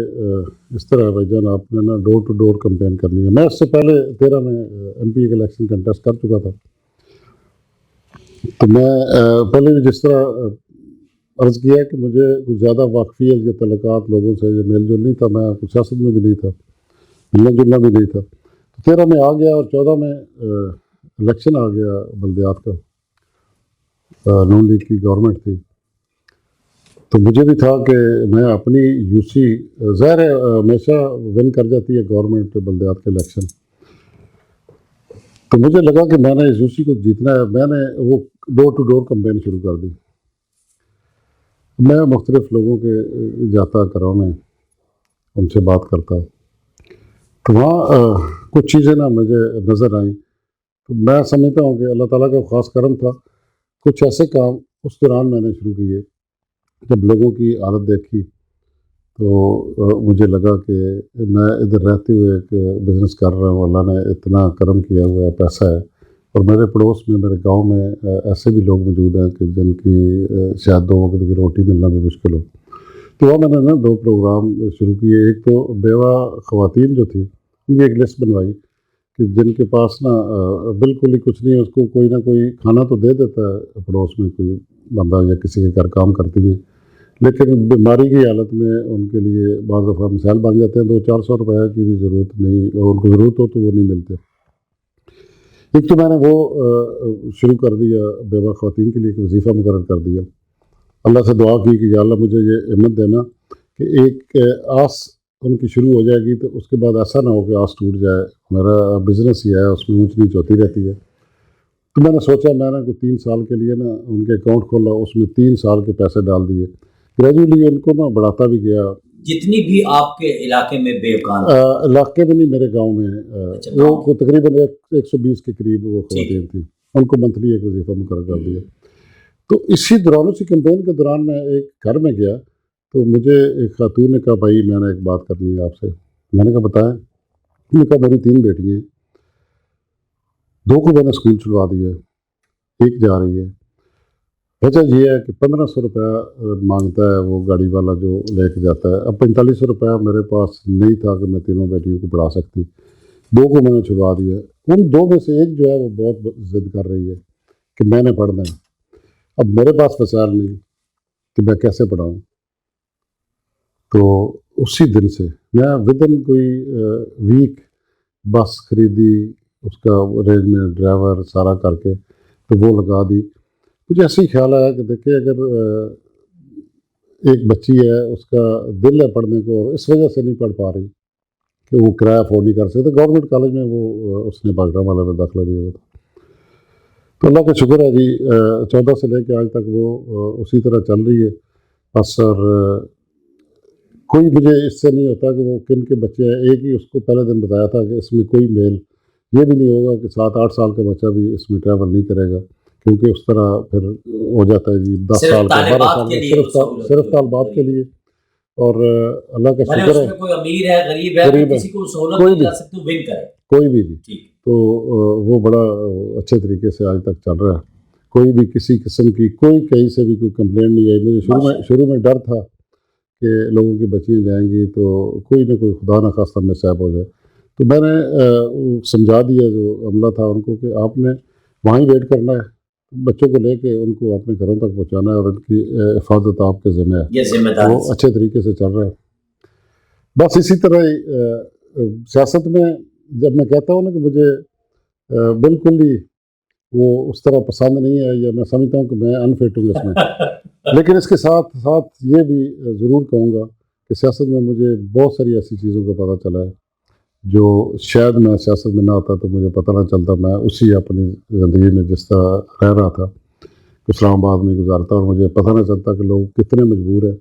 اس طرح ہے بھائی جان، آپ نے نا ڈور ٹو ڈور کمپین کرنی ہے. میں اس سے پہلے 13 میں MP کے الیکشن کنٹیسٹ کر چکا تھا. تو میں پہلے بھی جس طرح عرض کیا کہ مجھے کچھ زیادہ واقفیت یا تعلقات لوگوں سے یہ میل جول نہیں تھا، میں کچھ سیاست میں بھی نہیں تھا، ملنا جلنا بھی نہیں تھا. 13 میں آ گیا اور 14 میں الیکشن آ گیا بلدیات کا. نون لیگ کی گورنمنٹ تھی، تو مجھے بھی تھا کہ میں اپنی UC، ظاہر ہے ہمیشہ ون کر جاتی ہے گورنمنٹ بلدیات کے الیکشن، تو مجھے لگا کہ میں نے اس UC کو جیتنا ہے. میں نے وہ ڈور ٹو ڈور کمپین شروع کر دی. میں مختلف لوگوں کے جاتا گھروں میں ان سے بات کرتا. تو وہاں کچھ چیزیں نا مجھے نظر آئیں، تو میں سمجھتا ہوں کہ اللہ تعالیٰ کا خاص کرم تھا. کچھ ایسے کام اس دوران میں نے شروع کیے، جب لوگوں کی حالت دیکھی تو مجھے لگا کہ میں ادھر رہتے ہوئے ایک بزنس کر رہا ہوں، اللہ نے اتنا کرم کیا ہوا ہے، پیسہ ہے، اور میرے پڑوس میں میرے گاؤں میں ایسے بھی لوگ موجود ہیں کہ جن کی شاید 2 وقت کی روٹی ملنا بھی مشکل ہو. تو وہ میں نے نا 2 پروگرام شروع کیے. ایک تو بیوہ خواتین جو تھی ان کی ایک لسٹ بنوائی کہ جن کے پاس نا بالکل ہی کچھ نہیں ہے، اس کو کوئی نہ کوئی کھانا تو دے دیتا ہے پڑوس میں کوئی بندہ یا کسی کے گھر کام کرتی ہے، لیکن بیماری کی حالت میں ان کے لیے بعض دفعہ مسائل بن جاتے ہیں. 200-400 روپے کی بھی ضرورت نہیں، اور ان کو ضرورت ہو تو وہ نہیں ملتے. ایک تو میں نے وہ شروع کر دیا، بیوہ خواتین کے لیے ایک وظیفہ مقرر کر دیا. اللہ سے دعا کی کہ یا اللہ مجھے یہ ہمت دینا کہ ایک آس ان کی شروع ہو جائے گی تو اس کے بعد ایسا نہ ہو کہ آس ٹوٹ جائے. میرا بزنس ہی ہے، اس میں اونچ نیچ ہوتی رہتی ہے. تو میں نے سوچا میں نے کوئی 3 سال کے لیے نا ان کے اکاؤنٹ کھولا، اس میں 3 سال کے پیسے ڈال دیے. گریجولی ان کو نا بڑھاتا بھی گیا. جتنی بھی آپ کے علاقے میں بیکار علاقے میں نہیں، میرے گاؤں میں وہ تقریباً 120 کے قریب وہ خواتین تھیں، ان کو منتھلی ایک وظیفہ مقرر کر دیا. تو اسی دوران، اسی کیمپین کے دوران میں ایک گھر میں گیا تو مجھے ایک خاتون نے کہا بھائی میں نے ایک بات کرنی ہے آپ سے. میں نے کہا بتائیں. انہوں نے کہا میری 3 بیٹی ہیں، 2 کو میں نے اسکول چھلوا دیا، ایک جا رہی ہے. وجہ یہ ہے کہ 1500 روپیہ مانگتا ہے وہ گاڑی والا جو لے کے جاتا ہے. اب 4500 روپیہ میرے پاس نہیں تھا کہ میں تینوں بیٹیوں کو پڑھا سکتی. 2 کو میں نے چھلوا دیا. ان 2 میں سے ایک جو ہے وہ بہت ضد کر رہی ہے کہ میں نے پڑھنا ہے. اب میرے پاس وسائل نہیں کہ میں کیسے پڑھاؤں. تو اسی دن سے میں ودن کوئی ویک بس خریدی، اس کا ارینجمنٹ ڈرائیور سارا کر کے تو وہ لگا دی. مجھے ایسے ہی خیال آیا کہ دیکھیں اگر ایک بچی ہے، اس کا دل ہے پڑھنے کو اور اس وجہ سے نہیں پڑھ پا رہی کہ وہ کرایہ افورڈ نہیں کر سکتے. گورنمنٹ کالج میں وہ اس نے باگرام والا میں داخلہ لیا ہوا تھا. تو اللہ کا شکر ہے جی، 14 سے لے کے آج تک وہ اسی طرح چل رہی ہے. بس اور کوئی مجھے اس سے نہیں ہوتا کہ وہ کن کے بچے ہیں. ایک ہی اس کو پہلے دن بتایا تھا کہ اس میں کوئی میل یہ بھی نہیں ہوگا کہ 7-8 سال کا بچہ بھی اس میں ٹریول نہیں کرے گا، کیونکہ اس طرح پھر ہو جاتا ہے جی 10 سال کا 12 سال کا صرف طالبات کے لیے. اور اللہ کا شکر ہے کوئی امیر ہے غریب ہے کسی کو سہولت مل جا سکتی ون کرے کوئی بھی جی. تو وہ بڑا اچھے طریقے سے آج تک چل رہا ہے. کوئی بھی کسی قسم کی کوئی کہیں سے بھی کوئی کمپلین نہیں آئی. مجھے شروع میں ڈر تھا کہ لوگوں کی بچیاں جائیں گی تو کوئی نہ کوئی خدا نہ خواستہ میں صاحب ہو جائے. تو میں نے سمجھا دیا جو عملہ تھا ان کو کہ آپ نے وہاں ہی ویٹ کرنا ہے، بچوں کو لے کے ان کو اپنے گھروں تک پہنچانا ہے اور ان کی حفاظت آپ کے ذمہ ہے. وہ اچھے طریقے سے چل رہا ہے. بس اسی طرح سیاست میں جب میں کہتا ہوں نا کہ مجھے بالکل ہی وہ اس طرح پسند نہیں ہے یا میں سمجھتا ہوں کہ میں انفٹ ہوں اس میں، لیکن اس کے ساتھ ساتھ یہ بھی ضرور کہوں گا کہ سیاست میں مجھے بہت ساری ایسی چیزوں کا پتہ چلا ہے جو شاید میں سیاست میں نہ آتا تو مجھے پتہ نہ چلتا. میں اسی اپنی زندگی میں جس طرح رہ رہا تھا اسلام آباد میں گزارتا اور مجھے پتہ نہ چلتا کہ لوگ کتنے مجبور ہیں.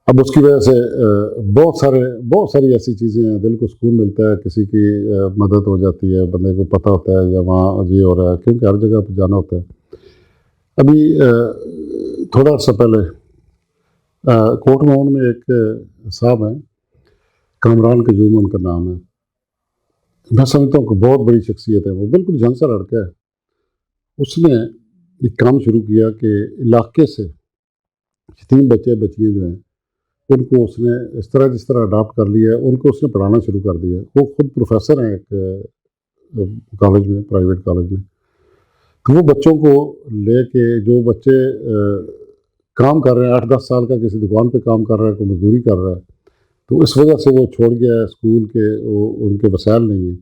اب اس کی وجہ سے بہت ساری ایسی چیزیں ہیں، دل کو سکون ملتا ہے، کسی کی مدد ہو جاتی ہے، بندے کو پتہ ہوتا ہے یا وہاں یہ ہو رہا ہے، کیونکہ ہر جگہ پہ جانا ہوتا ہے. ابھی تھوڑا عرصہ پہلے کوٹ معاون میں ایک صاحب ہیں، کامران قیوم ان کا نام ہے. میں سمجھتا ہوں کہ بہت بڑی شخصیت ہے. وہ بالکل جنگ سا لڑکا ہے. اس نے ایک کام شروع کیا کہ علاقے سے 3 بچے بچیاں جو ہیں ان کو اس نے اس طرح اڈاپٹ کر لیا ہے. ان کو اس نے پڑھانا شروع کر دیا. وہ خود پروفیسر ہیں ایک کالج میں، پرائیویٹ کالج میں. تو وہ بچوں کو لے کے، جو بچے کام کر رہے ہیں 8-10 سال کا کسی دکان پہ کام کر رہا ہے، کوئی مزدوری کر رہا ہے، تو اس وجہ سے وہ چھوڑ گیا ہے اسکول کے، ان کے وسائل نہیں ہیں.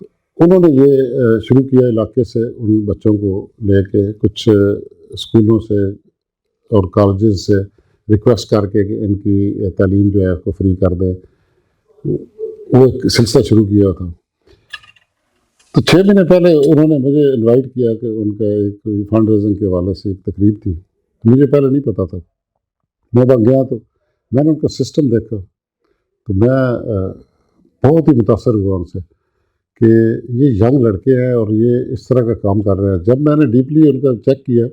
تو انہوں نے یہ شروع کیا علاقے سے ان بچوں کو لے کے کچھ اسکولوں سے اور کالجز سے ریکویسٹ کر کے کہ ان کی تعلیم جو ہے اس کو فری کر دیں. وہ ایک سلسلہ شروع کیا تھا. تو 6 مہینے پہلے انہوں نے مجھے انوائٹ کیا کہ ان کا ایک فنڈ ریزنگ کے حوالے سے ایک تقریب تھی. مجھے پہلے نہیں پتہ تھا. میں وہاں گیا تو میں نے ان کا سسٹم دیکھا تو میں بہت ہی متاثر ہوا ان سے کہ یہ ینگ لڑکے ہیں اور یہ اس طرح کا کام کر رہے ہیں. جب میں نے ڈیپلی ان کا چیک کیا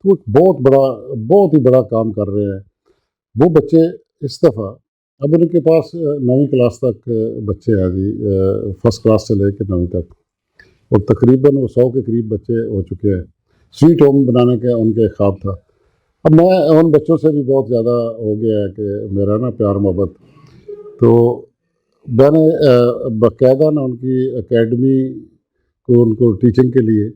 تو وہ بہت ہی بڑا کام کر رہے ہیں. وہ بچے اس دفعہ اب ان کے پاس 9ویں کلاس تک بچے ہیں جی، فرسٹ کلاس سے لے کے 9ویں تک، اور تقریباً وہ 100 کے قریب بچے ہو چکے ہیں. سویٹ ہوم بنانے کا ان کا ایک خواب تھا. اب میں ان بچوں سے بھی بہت زیادہ ہو گیا ہے کہ میرا نا پیار محبت، تو میں نے باقاعدہ نا ان کی اکیڈمی کو، ان کو ٹیچنگ کے لیے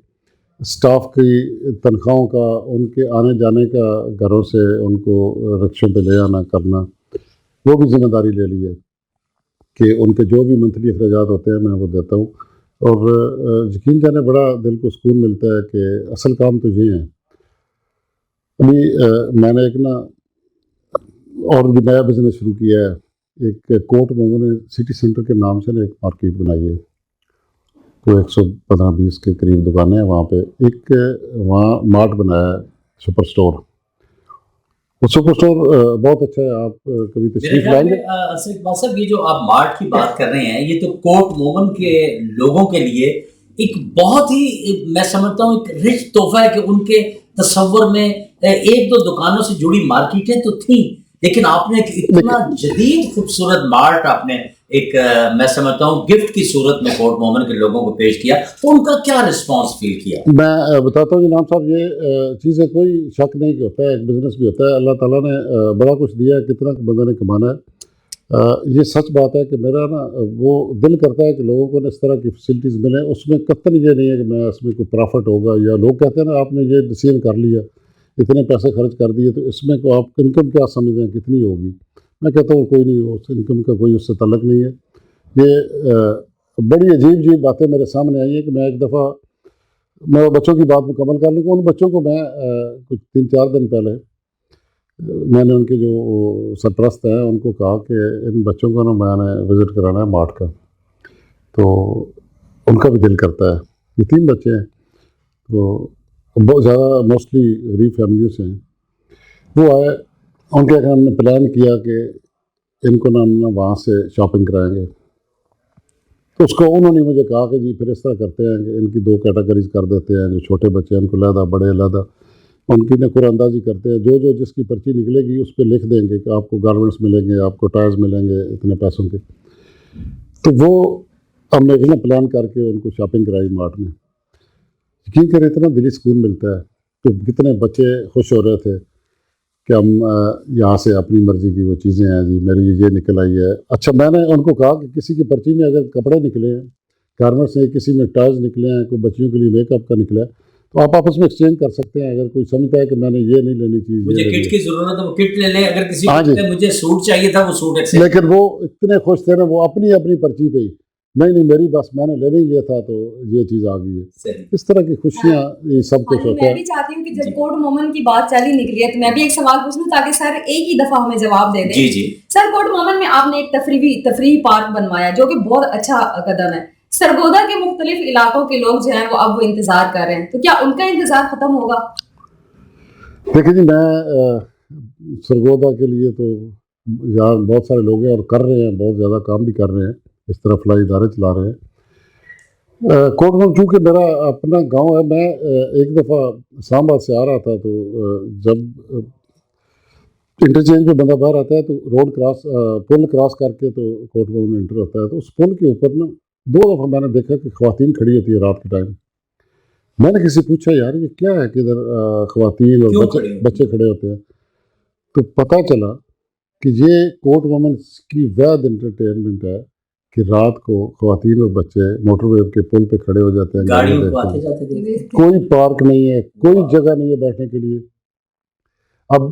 اسٹاف کی تنخواہوں کا، ان کے آنے جانے کا، گھروں سے ان کو رکشوں پہ لے آنا کرنا، وہ بھی ذمہ داری لے لی ہے کہ ان کے جو بھی منتھلی اخراجات ہوتے ہیں میں وہ دیتا ہوں. اور یقین جانے بڑا دل کو سکون ملتا ہے کہ اصل کام تو یہ ہے. ابھی میں نے ایک نا اور بھی نیا بزنس شروع کیا ہے. ایک کوٹ مومن نے سٹی سینٹر کے نام سے نا ایک مارکیٹ بنائی ہے، تو 115-20 کے قریب دکانیں ہیں وہاں پہ. ایک وہاں مارٹ بنایا ہے، سپر اسٹور. وہ سپر اسٹور بہت اچھا ہے. آپ کبھی تشریف لائیں گے؟ اسد اقبال صاحب، یہ جو آپ مارٹ کی بات کر رہے ہیں، یہ تو کوٹ مومن کے لوگوں کے لیے ایک بہت ہی، میں سمجھتا ہوں، ایک رچ تحفہ ہے کہ ان کے تصور میں ایک دو دکانوں سے جڑی مارکیٹیں تو تھیں، لیکن آپ نے ایک اتنا جدید خوبصورت مارٹ آپ نے ایک، میں سمجھتا ہوں، گفٹ کی صورت میں کوٹ مومن کے لوگوں کو پیش کیا، تو ان کا کیا رسپانس فیل کیا؟ میں بتاتا ہوں جناب صاحب، یہ چیزیں کوئی شک نہیں کہ ہوتا ہے، ایک بزنس بھی ہوتا ہے. اللہ تعالیٰ نے بڑا کچھ دیا ہے، کتنا بندے نے کمانا ہے. یہ سچ بات ہے کہ میرا نا وہ دل کرتا ہے کہ لوگوں کو اس طرح کی فیسلٹیز ملیں. اس میں قطعاً یہ نہیں ہے کہ میں اس میں کوئی پرافٹ ہوگا، یا لوگ کہتے ہیں نا آپ نے یہ ڈیسیژن کر لیا، اتنے پیسے خرچ کر دیے، تو اس میں کو آپ انکم کیا سمجھ رہے ہیں کتنی ہوگی. میں کہتا ہوں کوئی نہیں، اس انکم کا کوئی اس سے تعلق نہیں ہے. یہ بڑی عجیب باتیں میرے سامنے آئی ہیں کہ میں ایک دفعہ، میں بچوں کی بات مکمل کر لوں گا. ان بچوں کو میں کچھ 3-4 دن پہلے میں نے ان کے جو سرپرست ہیں ان کو کہا کہ ان بچوں کو نا میں نے وزٹ کرانا ہے مارٹ کا. تو ان کا بھی دل کرتا ہے. یہ 3 بچے ہیں، تو بہت زیادہ موسٹلی غریب فیملیوں سے ہیں. وہ آئے، ان کے ہم نے پلان کیا کہ ان کو ہم وہاں سے شاپنگ کرائیں گے. تو اس کو انہوں نے مجھے کہا کہ جی پھر اس طرح کرتے ہیں کہ ان کی 2 کیٹیگریز کر دیتے ہیں. جو چھوٹے بچے ہیں ان کو علیحدہ، بڑے علیحدہ. ان کی قرآن اندازی کرتے ہیں، جو جس کی پرچی نکلے گی اس پہ لکھ دیں گے کہ آپ کو گارمنٹس ملیں گے، آپ کو ٹائرز ملیں گے اتنے پیسوں کے. تو وہ ہم نے پلان کر کے ان کو شاپنگ کرائی مارٹ میں. یقین کریں اتنا دلی سکون ملتا ہے. تو کتنے بچے خوش ہو رہے تھے کہ ہم یہاں سے اپنی مرضی کی وہ چیزیں ہیں جی، میری یہ نکل آئی ہے. اچھا، میں نے ان کو کہا کہ کسی کی پرچی میں اگر کپڑے نکلے ہیں گارمنٹ سے، کسی میں ٹائرز نکلے ہیں، کوئی بچیوں کے لیے میک اپ کا نکلا ہے، تو آپ آپس میں ایکسچینج کر سکتے ہیں. اگر کوئی سمجھتا ہے کہ میں نے یہ نہیں لینی چیز، مجھے کٹ کی ضرورت ہے وہ کٹ لے لیں. اگر کسی کو مجھے سوٹ چاہیے تھا وہ سوٹ ایکسچینج. لیکن وہ اتنے خوش تھے نا، وہ اپنی پرچی پہ ہی، نہیں میری بس میں نے لینے یہ تھا تو یہ چیز آ گئی ہے. اس طرح کی خوشیاں یہ سب کچھ ہوتا ہے. میں بھی چاہتی ہوں کہ جب کوٹ مومن کی بات چلی نکلی ہے تو میں بھی ایک سوال پوچھ لوں تاکہ سر ایک ہی دفعہ ہمیں جواب دے دیں. جی جی سر، کوٹ مومن میں آپ نے ایک تفریحی پارک بنوایا جو کہ بہت اچھا قدم ہے. سرگودا کے مختلف علاقوں کے لوگ جو ہیں وہ اب وہ انتظار کر رہے ہیں، تو کیا ان کا انتظار ختم ہوگا؟ دیکھیں جی، میں سرگودا کے لیے تو یہاں بہت سارے لوگ ہیں اور کر رہے ہیں، بہت زیادہ کام بھی کر رہے ہیں، اس طرح فلاحی ادارے چلا رہے ہیں. کوٹ مومن چونکہ میرا اپنا گاؤں ہے، میں ایک دفعہ اسلام آباد سے آ رہا تھا، تو جب انٹرچینج پہ بندہ باہر آتا ہے تو پل کراس کر کے تو کوٹ مومن انٹر ہوتا ہے. تو اس پل کے اوپر نا 2 دفعہ میں نے دیکھا کہ خواتین کھڑی ہوتی ہے رات کے ٹائم. میں نے کسی پوچھا یار یہ کیا ہے کہ ادھر خواتین اور بچے کھڑے ہوتے ہیں، تو پتہ چلا کہ یہ کوٹ مومن کی وید انٹرٹینمنٹ ہے کہ رات کو خواتین اور بچے موٹر وے کے پل پہ کھڑے ہو جاتے ہیں. گاڑیوں کو آتے جاتے کوئی پارک نہیں ہے، کوئی جگہ نہیں ہے بیٹھنے کے لیے. اب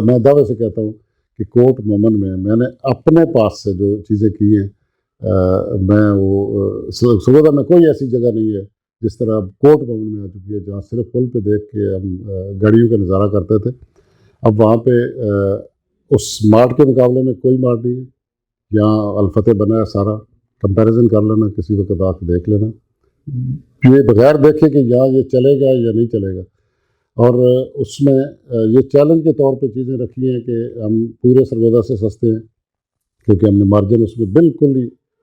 میں دعوے سے کہتا ہوں کہ کوٹ مومن میں نے اپنے پاس سے جو چیزیں کی ہیں، میں وہ سرگودا میں کوئی ایسی جگہ نہیں ہے جس طرح کوٹ مومن میں آ چکی ہے، جہاں صرف پل پہ دیکھ کے ہم گاڑیوں کا نظارہ کرتے تھے. اب وہاں پہ اس مارٹ کے مقابلے میں کوئی مارٹ نہیں ہے. یہاں الفتح بنا ہے سارا، کمپیریزن کر لینا، کسی وقت آ کے دیکھ لینا، یہ بغیر دیکھے کہ یہاں یہ چلے گا یا نہیں چلے گا. اور اس میں یہ چیلنج کے طور پہ چیزیں رکھی ہیں کہ ہم پورے سرگودا سے سستے ہیں، کیونکہ ہم نے مارجن اس میں بالکل ہی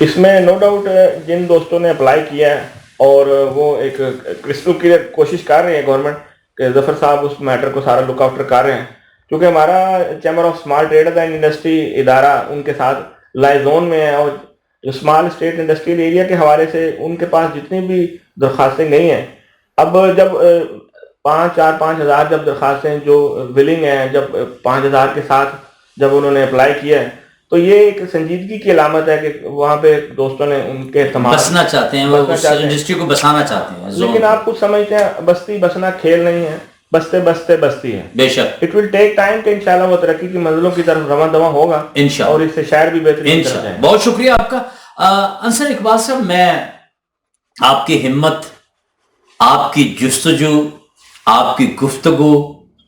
اس میں نو ڈاؤٹ جن دوستوں نے اپلائی کیا ہے اور وہ ایک کرسٹل کلیئر کوشش کر رہے ہیں گورنمنٹ کہ ظفر صاحب اس میٹر کو سارا لک آفٹر کر رہے ہیں، کیونکہ ہمارا chamber of small traders and industry ادارہ ان کے ساتھ لائزون میں ہے، اور جو اسمال اسٹیٹ انڈسٹریل ایریا کے حوالے سے ان کے پاس جتنی بھی درخواستیں گئی ہیں، اب جب 5,000 جب درخواستیں جو ولنگ ہیں، جب 5,000 کے ساتھ جب انہوں نے اپلائی کیا ہے، تو یہ ایک سنجیدگی کی علامت ہے کہ وہاں پہ دوستوں نے ان کے اعتماد بسنا چاہتے ہیں، وہ اس انڈسٹری کو بسانا چاہتے ہیں. لیکن آپ کچھ سمجھتے ہیں بستی بسنا کھیل نہیں ہے، بستے بستے بستی ہے. بے شک اٹ ول ٹیک ٹائم کہ انشاءاللہ وہ ترقی کی منزلوں کی طرف رواں دواں ہوگا اور اس سے شہر بھی بہترین طرح جائیں. بہت شکریہ آپ کا. انصر اقبال صاحب، میں آپ کی ہمت، آپ کی جستجو، آپ کی گفتگو،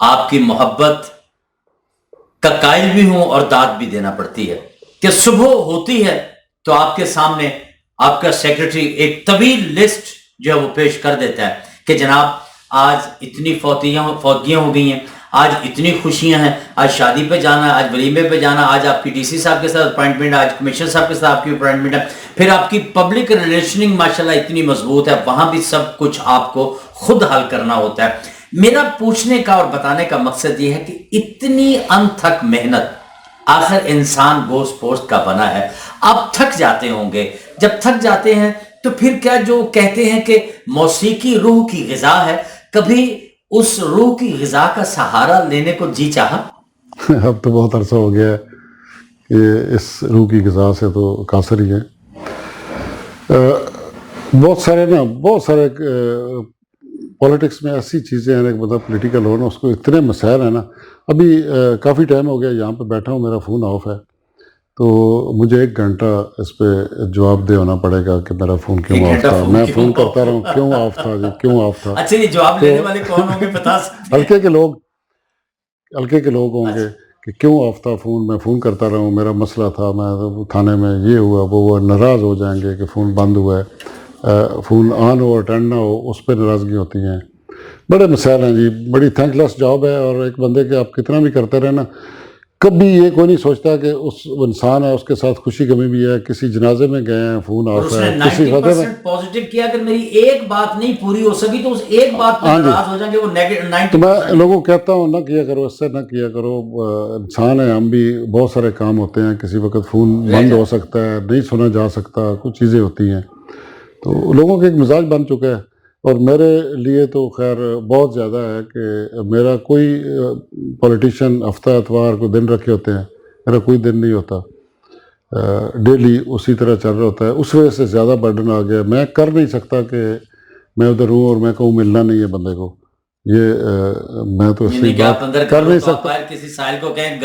آپ کی محبت کا قائل بھی ہوں اور داد بھی دینا پڑتی ہے کہ صبح ہوتی ہے تو آپ کے سامنے آپ کا سیکرٹری ایک طویل لسٹ جو ہے وہ پیش کر دیتا ہے کہ جناب آج اتنی فوتگیاں ہو گئی ہیں، آج اتنی خوشیاں ہیں، آج شادی پہ جانا، آج ولیمے پہ جانا، آج آپ کی ڈی سی صاحب کے ساتھ اپوائنٹمنٹ، آج کمشنر صاحب کے ساتھ آپ کی اپوائنٹمنٹ ہے. پھر آپ کی پبلک ریلیشننگ ماشاءاللہ اتنی مضبوط ہے، وہاں بھی سب کچھ آپ کو خود حل کرنا ہوتا ہے. میرا پوچھنے کا اور بتانے کا مقصد یہ ہے کہ اتنی انتھک محنت، آخر انسان گوشت پوست کا بنا ہے، آپ تھک جاتے ہوں گے. جب تھک جاتے ہیں تو پھر کیا جو کہتے ہیں کہ موسیقی روح کی غذا ہے، کبھی اس روح کی غذا کا سہارا لینے کو جی چاہا؟ اب تو بہت عرصہ ہو گیا ہے کہ اس روح کی غذا سے تو قاصر ہی ہے. بہت سارے پولیٹکس میں ایسی چیزیں ہیں کہ مطلب پولیٹیکل ہو نا، اس کو اتنے مسائل ہیں نا. ابھی کافی ٹائم ہو گیا یہاں پہ بیٹھا ہوں، میرا فون آف ہے، تو مجھے 1 گھنٹہ اس پہ جواب دے ہونا پڑے گا کہ میرا فون کیوں آف تھا. میں فون کرتا رہا ہوں کیوں آف تھا جی، کیوں آف تھا. اچھا یہ جواب لینے والے کون ہوں گے بتا سکتے ہیں؟ ہلکے کے لوگ ہوں گے کہ کیوں آف تھا فون. میں فون کرتا رہا ہوں، میرا مسئلہ تھا، میں تھانے میں یہ ہوا وہ ناراض ہو جائیں گے کہ فون بند ہوا ہے. فون آن ہو اٹینڈ نہ ہو، اس پہ ناراضگی ہوتی ہیں. بڑے مسائل ہیں جی، بڑی تھینک لیس جاب ہے. اور ایک بندے کے آپ کتنا بھی کرتے رہے نا، کبھی یہ کوئی نہیں سوچتا کہ اس انسان ہے، اس کے ساتھ خوشی کمی بھی ہے. کسی جنازے میں گئے ہیں، فون آف ہے. کسی 90% پازیٹیو کیا، اگر میری ایک بات نہیں پوری ہو سکی تو اس ایک بات پر ناراض ہو جائیں گے وہ نیگیٹو. تو میں لوگوں کو کہتا ہوں نہ کیا کرو، اس سے نہ کیا کرو. انسان ہے، ہم بھی بہت سارے کام ہوتے ہیں، کسی وقت فون بند ہو سکتا ہے، نہیں سنا جا سکتا، کچھ چیزیں ہوتی ہیں. تو لوگوں کا ایک مزاج بن چکا ہے. اور میرے لیے تو خیر بہت زیادہ ہے کہ میرا کوئی پولیٹیشین ہفتہ اتوار کو دن رکھے ہوتے ہیں، میرا کوئی دن نہیں ہوتا، ڈیلی اسی طرح چل رہا ہوتا ہے. اس وجہ سے زیادہ برڈن آ گیا. میں کر نہیں سکتا کہ میں ادھر ہوں اور میں کہوں ملنا نہیں ہے بندے کو. یہ میں تو اس کی بات کر نہیں سکتا.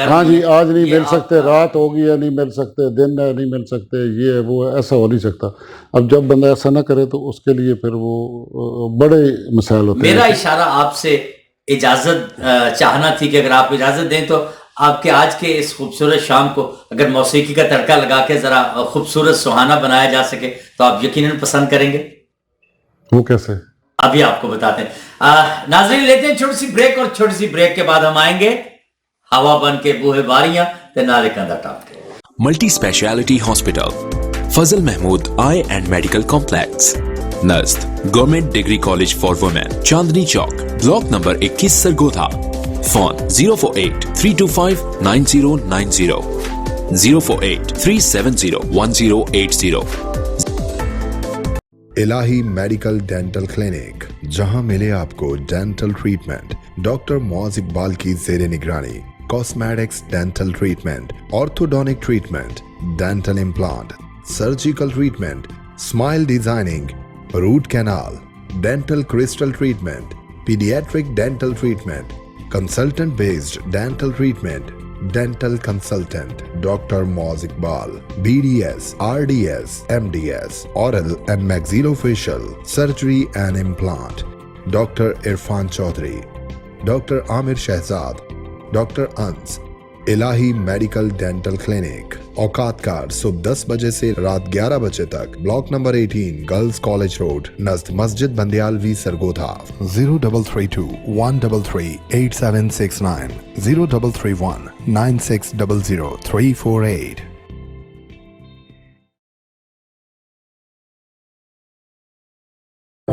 ہاں جی، آج نہیں مل سکتے، رات ہوگی ہے نہیں مل سکتے، دن ہے نہیں مل سکتے، یہ وہ ایسا ہو نہیں سکتا. اب جب بندہ ایسا نہ کرے تو اس کے لیے پھر وہ بڑے مسائل ہوتے ہیں. میرا اشارہ آپ سے اجازت چاہنا تھی کہ اگر آپ اجازت دیں تو آپ کے آج کے اس خوبصورت شام کو اگر موسیقی کا تڑکا لگا کے ذرا خوبصورت سہانا بنایا جا سکے تو آپ یقیناً پسند کریں گے. وہ کیسے؟ ابھی آپ کو بتاتے ہیں. ناظرین لیتے ہیں چھوٹی سی بریک، اور چھوٹی سی بریک کے بعد ہم آئیں گے ہوا بن کے بوہے باریاں تے نالے کندہ ٹاپ کے. Multi specialty hospital Fazal Mahmood eye and medical complex نزد government degree college for women, Chandni Chowk, block number 21، Sargodha. Phone 048-325-9090 048-370-1080. الہی میڈیکل ڈینٹل کلینک، جہاں ملے آپ کو dental treatment doctor Muaz Iqbal کی زیر نگرانی. Cosmetics dental treatment, orthodontic treatment, dental implant, surgical treatment, smile designing, root canal, dental crystal treatment, paediatric dental treatment, consultant based dental treatment. Dental consultant doctor Muaz Iqbal, BDS, RDS, MDS, Oral and Maxillofacial Surgery and Implant. Doctor Irfan Chaudhry, doctor Aamir Shahzad, doctor Anas. Elahi medical dental clinic, اوقات کار صبح 10 بجے سے رات 11 بجے تک. Block number 18، girls college road, نزد مسجد بندیالوی، سرگودھا. 0332-133-8769 0331-9600-348.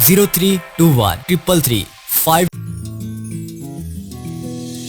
03213335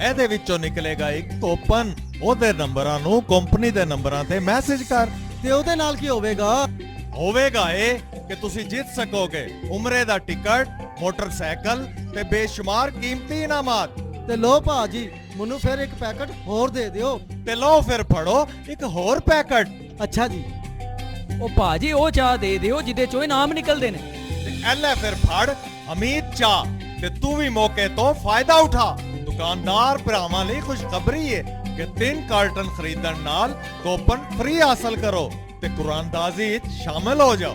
ਇਹਦੇ ਵਿੱਚੋਂ ਨਿਕਲੇਗਾ ਇੱਕ ਕੂਪਨ ਉਹਦੇ ਨੰਬਰਾਂ ਨੂੰ ਕੰਪਨੀ ਦੇ ਨੰਬਰਾਂ ਤੇ ਮੈਸੇਜ ਕਰ ਤੇ ਉਹਦੇ ਨਾਲ ਕੀ ਹੋਵੇਗਾ ਇਹ ਕਿ ਤੁਸੀਂ ਜਿੱਤ ਸਕੋਗੇ ਉਮਰੇ ਦਾ ਟਿਕਟ ਮੋਟਰਸਾਈਕਲ ਤੇ ਬੇਸ਼ੁਮਾਰ ਕੀਮਤੀ ਇਨਾਮਾਤ ਤੇ ਲੋ ਭਾਜੀ ਮੈਨੂੰ ਫਿਰ ਇੱਕ ਪੈਕਟ ਹੋਰ ਦੇ ਦਿਓ ਤੇ ਲੋ ਫਿਰ ਫੜੋ ਇੱਕ ਹੋਰ ਪੈਕਟ ਅੱਛਾ ਜੀ ਉਹ ਭਾਜੀ ਉਹ ਚਾਹ ਦੇ ਦਿਓ ਜਿਹਦੇ ਚੋਂ ਇਨਾਮ ਨਿਕਲਦੇ ਨੇ ਤੇ ਐਲੇ ਫਿਰ ਫੜ ਅਮੀਤ ਚਾਹ ਤੇ ਤੂੰ ਵੀ ਮੌਕੇ ਤੋਂ ਫਾਇਦਾ ਉਠਾ ਦੁਕਾਨਦਾਰ ਭਰਾਵਾਂ ਲਈ ਖੁਸ਼ਖਬਰੀ ਹੈ ਕਿ 3 ਕਾਰਟਨ ਖਰੀਦਣ ਨਾਲ ਕੂਪਨ ਫ੍ਰੀ ਹਾਸਲ ਕਰੋ ਤੇ ਕੁਰਾਨਦਾਜ਼ੀ ਵਿੱਚ ਸ਼ਾਮਿਲ ਹੋ ਜਾਓ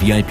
VIP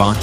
5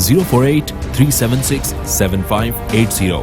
04837675580।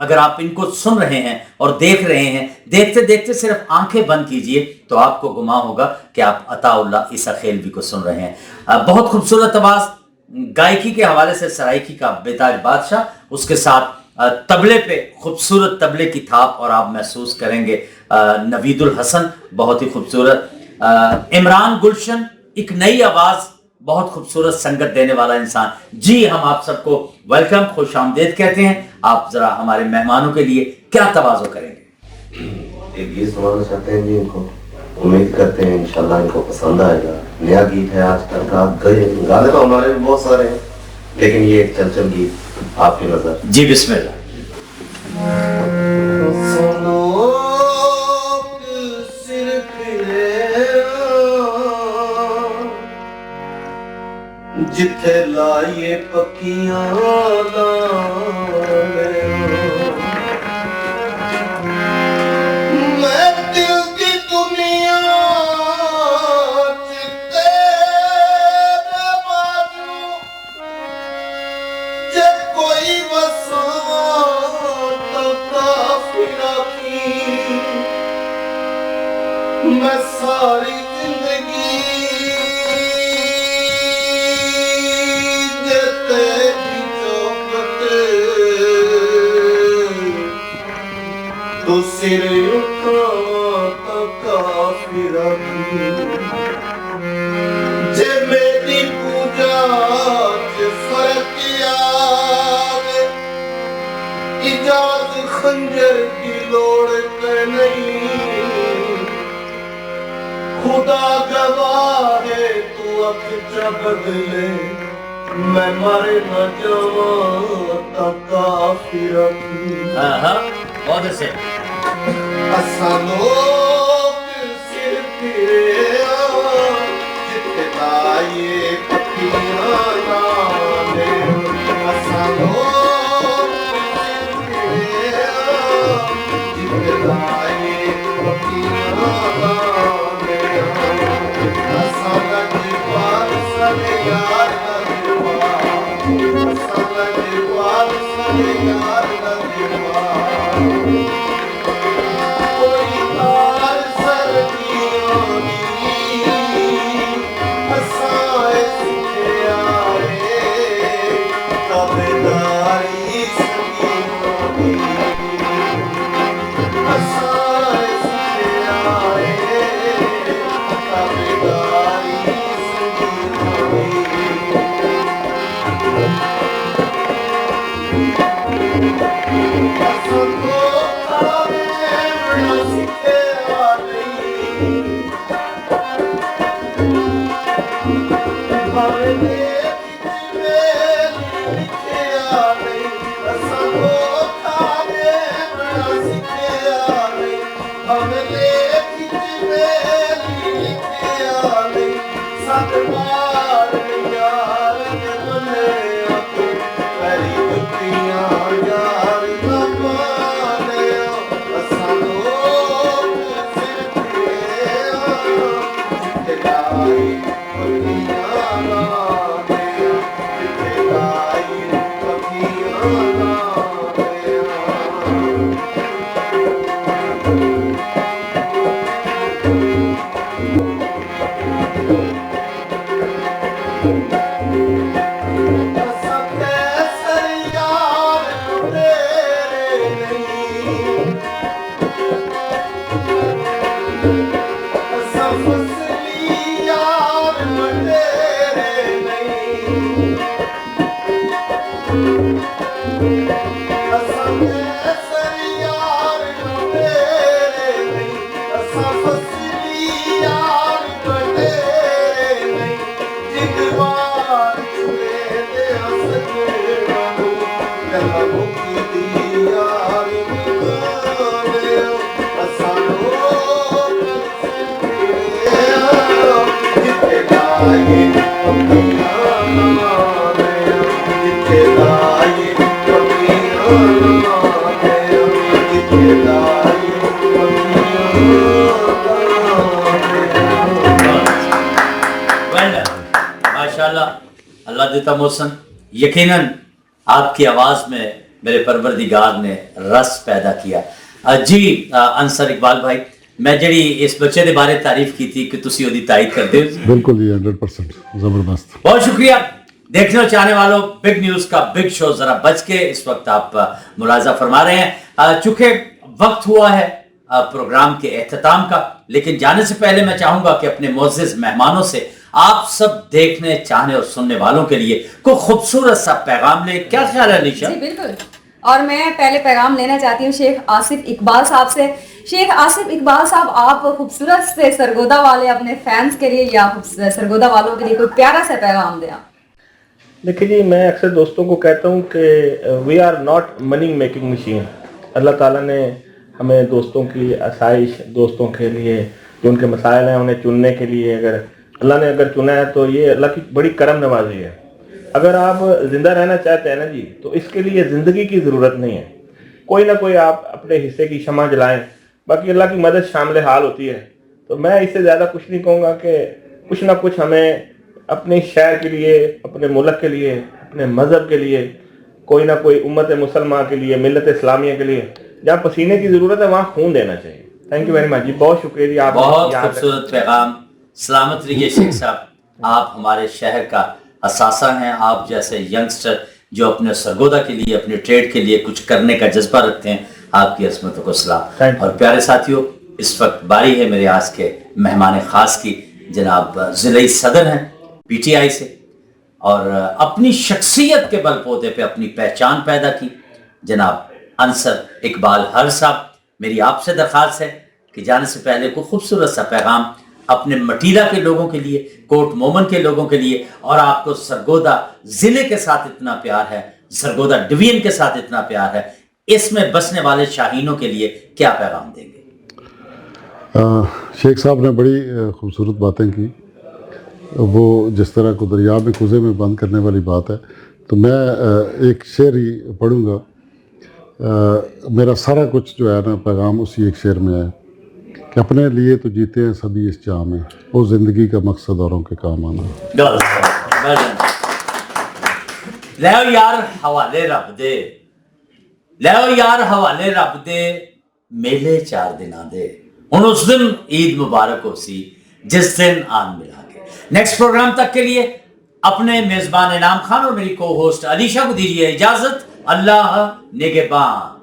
اگر آپ ان کو سن رہے ہیں اور دیکھ رہے ہیں، دیکھتے دیکھتے صرف آنکھیں بند کیجئے تو آپ کو گمان ہوگا کہ آپ عطا اللہ عیسیٰ خیلوی کو سن رہے ہیں۔ بہت خوبصورت آواز، گائکی کے حوالے سے سرائکی کا بیتاج بادشاہ، اس کے ساتھ طبلے پہ خوبصورت طبلے کی تھاپ، اور آپ محسوس کریں گے نوید الحسن، بہت ہی خوبصورت، عمران گلشن، ایک نئی آواز، بہت خوبصورت سنگت دینے والا انسان۔ جی ہم آپ سب کو ویلکم، خوش آمدید کہتے ہیں۔ آپ ذرا ہمارے مہمانوں کے لیے کیا تواضع کریں گے؟ ایک گیت سنانا چاہتے ہیں جی ان کو، امید کرتے ہیں انشاءاللہ ان کو پسند آئے گا۔ نیا گیت ہے آج کل کا، گانے تو ہمارے بھی بہت سارے ہیں لیکن یہ ایک چل گیت آپ کی نظر۔ جی بسم اللہ۔ جتھے لائیے پکیاں میں دل کی دنیا تیرے بازو جب کوئی وساں تو کافر کی میں ساری سر اٹھا تو کافر جے میری پوجا چ فرق آوے اجاز خنجر کی لوڑ کے نہیں، خدا گواہ ہے تو اکھ چا بدلے میں مر نہ جاواں تا کافر بہت اچھے۔ اساں لوگ سر پھرے جتھے لائیے پکیاں نالے، اساں لوگ سر پھرے جتھے لائیے پکیاں نالے، اساں لجپال سن یار لجپال، اساں لجپال سن یار لجپال، ماشاءاللہ اللہ دیتا محسن، یقیناً آپ کی آواز میں میرے پروردگار نے رس پیدا کیا. جی انصر اقبال بھائی, میں جڑی اس بچے دے بارے تعریف کی تھی کہ تسی اودی تائید کر دے. بالکل جی 100% زبردست. بہت شکریہ. دیکھنے اور چاہنے والوں, بگ نیوز کا بگ شو ذرا بچ کے اس وقت آپ ملاحظہ فرما رہے ہیں. چونکہ وقت ہوا ہے پروگرام کے اختتام کا, لیکن جانے سے پہلے میں چاہوں گا کہ اپنے معزز مہمانوں سے آپ سب دیکھنے چاہنے اور سننے والوں کے لیے کوئی خوبصورت سا پیغام لے. کیا خیال ہے علیشا؟ جی بالکل. اور میں پہلے پیغام لینا چاہتی ہوں شیخ آصف اقبال صاحب سے. شیخ آصف اقبال صاحب, آپ خوبصورت سے سرگودا والے اپنے فینس کے لیے یا سرگودا والوں کے لیے کوئی پیارا سا پیغام دیں. دیکھیے جی, میں اکثر دوستوں کو کہتا ہوں کہ we are not money making machine. اللہ تعالیٰ نے ہمیں دوستوں کی آسائش, دوستوں کے لیے جو ان کے مسائل ہیں انہیں چننے کے لیے اللہ نے اگر چنا ہے تو یہ اللہ کی بڑی کرم نوازی ہے. اگر آپ زندہ رہنا چاہتے ہیں نا جی, تو اس کے لیے زندگی کی ضرورت نہیں ہے. کوئی نہ کوئی آپ اپنے حصے کی شمع جلائیں, باقی اللہ کی مدد شامل حال ہوتی ہے. تو میں اس سے زیادہ کچھ نہیں کہوں گا کہ کچھ نہ کچھ ہمیں اپنے شہر کے لیے, اپنے ملک کے لیے, اپنے مذہب کے لیے, کوئی نہ کوئی امت مسلمہ کے لیے, ملت اسلامیہ کے لیے, جہاں پسینے کی ضرورت ہے وہاں خون دینا چاہیے. تھینک یو ویری مچ جی, بہت شکریہ جی. آپ بہت خوبصورت پیغام. سلامت رہیے شیخ صاحب, آپ ہمارے شہر کا اثاثہ ہیں. آپ جیسے ینگسٹر جو اپنے سرگودا کے لیے, اپنے ٹریڈ کے لیے کچھ کرنے کا جذبہ رکھتے ہیں, آپ کی عظمتوں کو سلام. اور پیارے ساتھیوں, اس وقت باری ہے میرے آج کے مہمان خاص کی. جناب ضلعی صدر ہیں پی ٹی آئی سے, اور اپنی شخصیت کے بل پوتے پہ اپنی پہچان پیدا کی جناب انصر اقبال ہر صاحب. میری آپ سے درخواست ہے کہ جانے سے پہلے کوئی خوبصورت سا پیغام اپنے مٹیلا کے لوگوں کے لیے, کوٹ مومن کے لوگوں کے لیے, اور آپ کو سرگودا ضلع کے ساتھ اتنا پیار ہے, سرگودا ڈویژن کے ساتھ اتنا پیار ہے, اس میں بسنے والے شاہینوں کے لیے کیا پیغام دیں گے؟ شیخ صاحب نے بڑی خوبصورت باتیں کی. وہ جس طرح کو دریا میں کوزے میں بند کرنے والی بات ہے, تو میں ایک شعر ہی پڑھوں گا. میرا سارا کچھ جو ہے نا پیغام اسی ایک شعر میں ہے کہ اپنے لیے تو جیتے ہیں سبھی اس جہاں میں, وہ زندگی کا مقصد اوروں کے کام آنا. لو یار حوالے رب دے, لو یار حوالے رب دے, میلے 4 دن دے. ہن اس دن عید مبارک ہو سی جس دن آن ملا کے. نیکسٹ پروگرام تک کے لیے اپنے میزبان انعام خان اور میری کو ہوسٹ علیشا کو دیجیے اجازت. اللہ نگہبان.